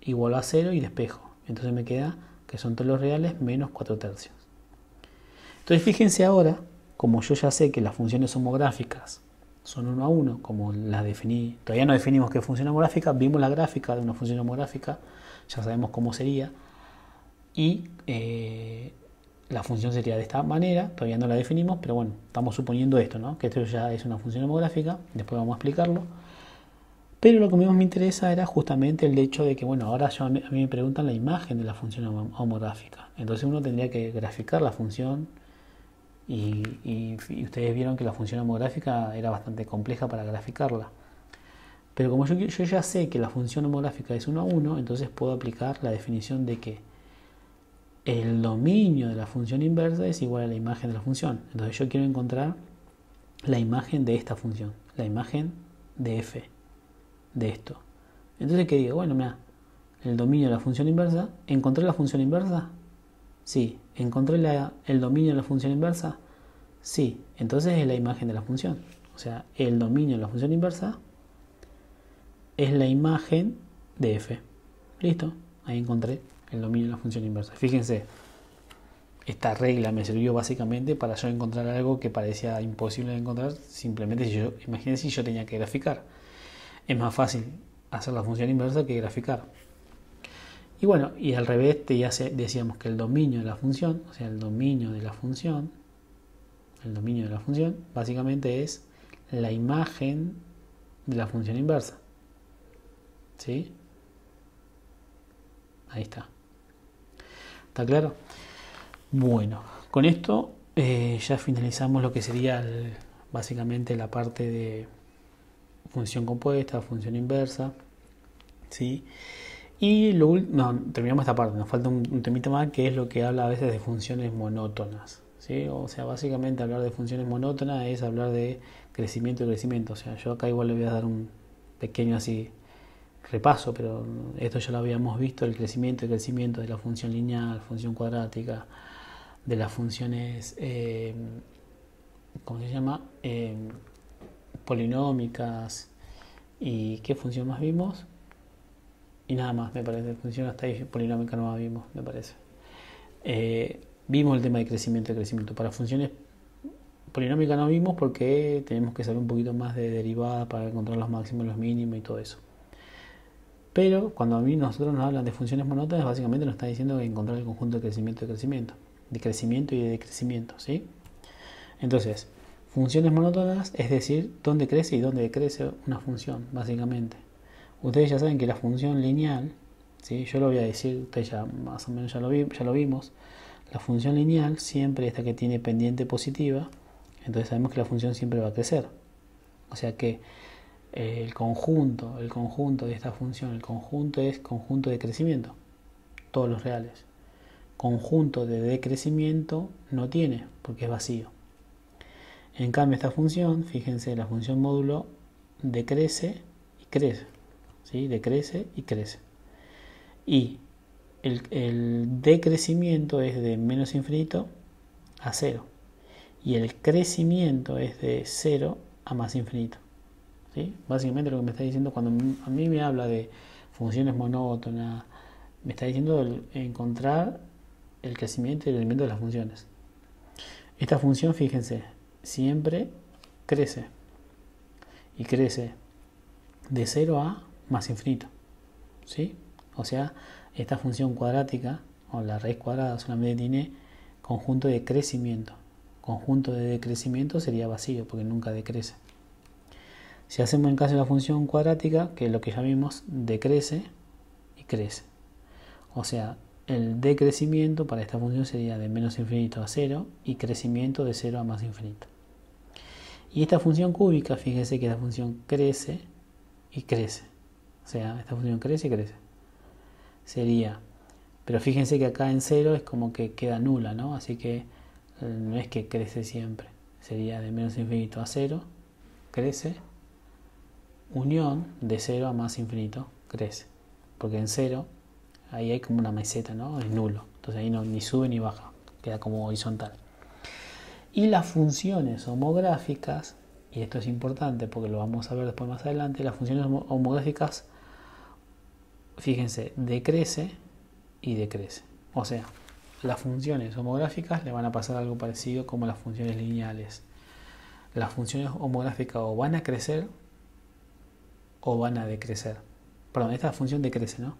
S1: igualo a 0 y despejo. Entonces me queda que son todos los reales menos 4/3. Entonces fíjense ahora, como yo ya sé que las funciones homográficas son 1 a 1, como las definí, todavía no definimos qué función homográfica, vimos la gráfica de una función homográfica, ya sabemos cómo sería, y la función sería de esta manera, todavía no la definimos, pero bueno, estamos suponiendo esto, ¿no? Que esto ya es una función homográfica, después vamos a explicarlo. Pero lo que más me interesa era justamente el hecho de que, bueno, ahora a mí me preguntan la imagen de la función homográfica. Entonces uno tendría que graficar la función y ustedes vieron que la función homográfica era bastante compleja para graficarla. Pero como yo ya sé que la función homográfica es 1 a 1, entonces puedo aplicar la definición de que el dominio de la función inversa es igual a la imagen de la función. Entonces yo quiero encontrar la imagen de esta función, la imagen de f, de esto. Entonces, ¿qué digo? Bueno, mira, el dominio de la función inversa. ¿Encontré la función inversa? Sí. ¿Encontré el dominio de la función inversa? Sí. Entonces es la imagen de la función. O sea, el dominio de la función inversa es la imagen de f. ¿Listo? Ahí encontré el dominio de la función inversa. Fíjense, esta regla me sirvió básicamente para yo encontrar algo que parecía imposible de encontrar. Simplemente, imagínense si yo tenía que graficar. Es más fácil hacer la función inversa que graficar. Y bueno, y al revés ya decíamos que el dominio de la función, o sea, el dominio de la función básicamente es la imagen de la función inversa. ¿Sí? Ahí está. ¿Está claro? Bueno, con esto ya finalizamos lo que sería básicamente la parte de función compuesta, función inversa, ¿sí? Y terminamos esta parte, nos falta un temita más que es lo que habla a veces de funciones monótonas, ¿sí? O sea, básicamente hablar de funciones monótonas es hablar de crecimiento y crecimiento. O sea, yo acá igual le voy a dar un pequeño así repaso, pero esto ya lo habíamos visto, el crecimiento y crecimiento de la función lineal, función cuadrática, de las funciones, ¿cómo se llama? Polinómicas. ¿Y qué función más vimos? Y nada más, me parece. Función hasta ahí polinómica no más vimos, me parece. Vimos el tema de crecimiento y crecimiento. Para funciones polinómicas no vimos porque tenemos que saber un poquito más de derivadas para encontrar los máximos, los mínimos y todo eso. Pero cuando nosotros nos hablan de funciones monótonas, básicamente nos está diciendo que encontrar el conjunto de crecimiento y de decrecimiento, ¿sí? Entonces, funciones monótonas es decir, dónde crece y dónde decrece una función, básicamente. Ustedes ya saben que la función lineal, ¿sí? Yo lo voy a decir, ustedes ya más o menos ya lo vimos, la función lineal siempre esta que tiene pendiente positiva, entonces sabemos que la función siempre va a crecer. O sea que el conjunto de esta función, el conjunto es conjunto de crecimiento, todos los reales. Conjunto de decrecimiento no tiene, porque es vacío. En cambio esta función, fíjense, la función módulo decrece y crece, ¿sí? Decrece y crece. Y el decrecimiento es de menos infinito a 0. y el crecimiento es de 0 a más infinito. ¿Sí? Básicamente lo que me está diciendo cuando a mí me habla de funciones monótonas, me está diciendo encontrar el crecimiento y el crecimiento de las funciones. Esta función, fíjense, siempre crece y crece de 0 a más infinito. ¿Sí? O sea, esta función cuadrática o la raíz cuadrada solamente tiene conjunto de crecimiento. Conjunto de decrecimiento sería vacío porque nunca decrece. Si hacemos en caso de la función cuadrática, que es lo que ya vimos, decrece y crece. O sea, el decrecimiento para esta función sería de menos infinito a 0 y crecimiento de 0 a más infinito. Y esta función cúbica, fíjense que esta función crece y crece. O sea, esta función crece y crece. Sería, pero fíjense que acá en 0 es como que queda nula, ¿no? Así que no es que crece siempre. Sería de menos infinito a 0, crece, unión de 0 a más infinito, crece. Porque en 0, ahí hay como una meseta, ¿no? Es nulo. Entonces ahí no, ni sube ni baja, queda como horizontal. Y las funciones homográficas, y esto es importante porque lo vamos a ver después más adelante, las funciones homográficas, fíjense, decrece y decrece. O sea, las funciones homográficas le van a pasar algo parecido como las funciones lineales. Las funciones homográficas o van a crecer o van a decrecer. Perdón, esta función decrece, ¿no?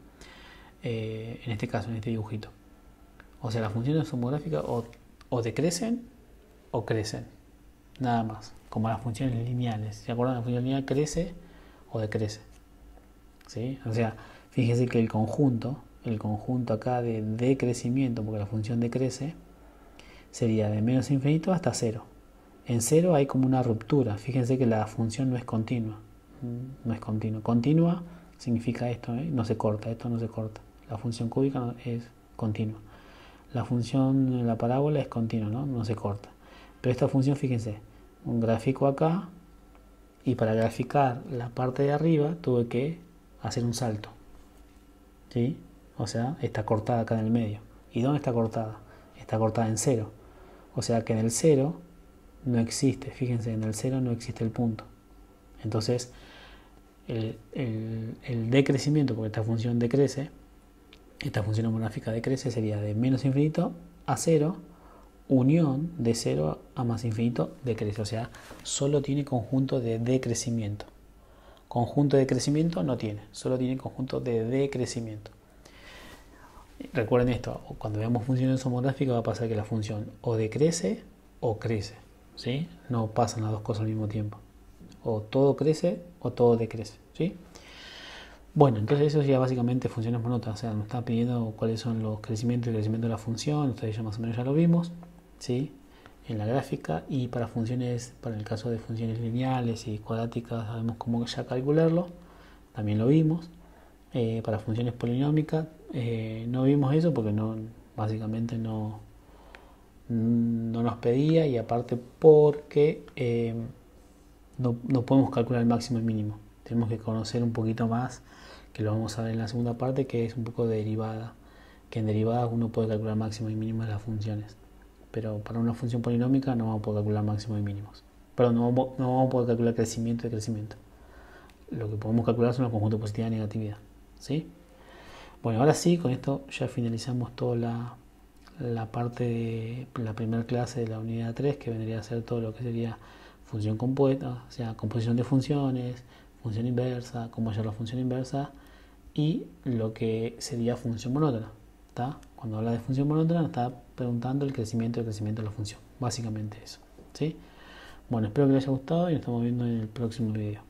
S1: En este caso, en este dibujito. O sea, las funciones homográficas o decrecen o crecen. Nada más. Como las funciones lineales. ¿Se acuerdan? La función lineal crece o decrece. ¿Sí? O sea, fíjense que el conjunto acá de decrecimiento, porque la función decrece, sería de menos infinito hasta 0. En 0 hay como una ruptura. Fíjense que la función no es continua. No es continua. Continua significa esto, ¿eh? No se corta, esto no se corta. La función cúbica es continua. La función, la parábola es continua, ¿no? No se corta. Pero esta función, fíjense, un gráfico acá, y para graficar la parte de arriba tuve que hacer un salto. ¿Sí? O sea, está cortada acá en el medio. ¿Y dónde está cortada? Está cortada en 0. O sea que en el 0 no existe, fíjense, en el 0 no existe el punto. Entonces, el decrecimiento, porque esta función decrece, esta función homográfica decrece, sería de menos infinito a 0, unión de 0 a más infinito decrece. O sea, solo tiene conjunto de decrecimiento. Conjunto de crecimiento no tiene, solo tiene conjunto de decrecimiento. Recuerden esto, cuando veamos funciones homográficas va a pasar que la función o decrece o crece, ¿sí? No pasan las dos cosas al mismo tiempo. O todo crece o todo decrece, ¿sí? Bueno, entonces eso ya básicamente funciones monótonas, o sea, nos está pidiendo cuáles son los crecimientos y crecimiento de la función, ustedes ya más o menos ya lo vimos, ¿sí? En la gráfica, y para funciones, para el caso de funciones lineales y cuadráticas sabemos cómo ya calcularlo, también lo vimos. Para funciones polinómicas no vimos eso porque básicamente no nos pedía, y aparte porque no podemos calcular el máximo y mínimo. Tenemos que conocer un poquito más, que lo vamos a ver en la segunda parte, que es un poco de derivada, que en derivadas uno puede calcular máximo y mínimo de las funciones, pero para una función polinómica no vamos a poder calcular máximo y mínimos. Perdón, no vamos a poder calcular crecimiento y decrecimiento. Lo que podemos calcular son los conjuntos de positividad y negatividad, ¿sí? Bueno, ahora sí, con esto ya finalizamos toda la parte de la primera clase de la unidad 3, que vendría a ser todo lo que sería función compuesta, o sea, composición de funciones, función inversa, cómo hallar la función inversa, y lo que sería función monótona. ¿Tá? Cuando habla de función monótona nos está preguntando el crecimiento y el crecimiento de la función, básicamente eso, ¿sí? Bueno, espero que les haya gustado y nos estamos viendo en el próximo video.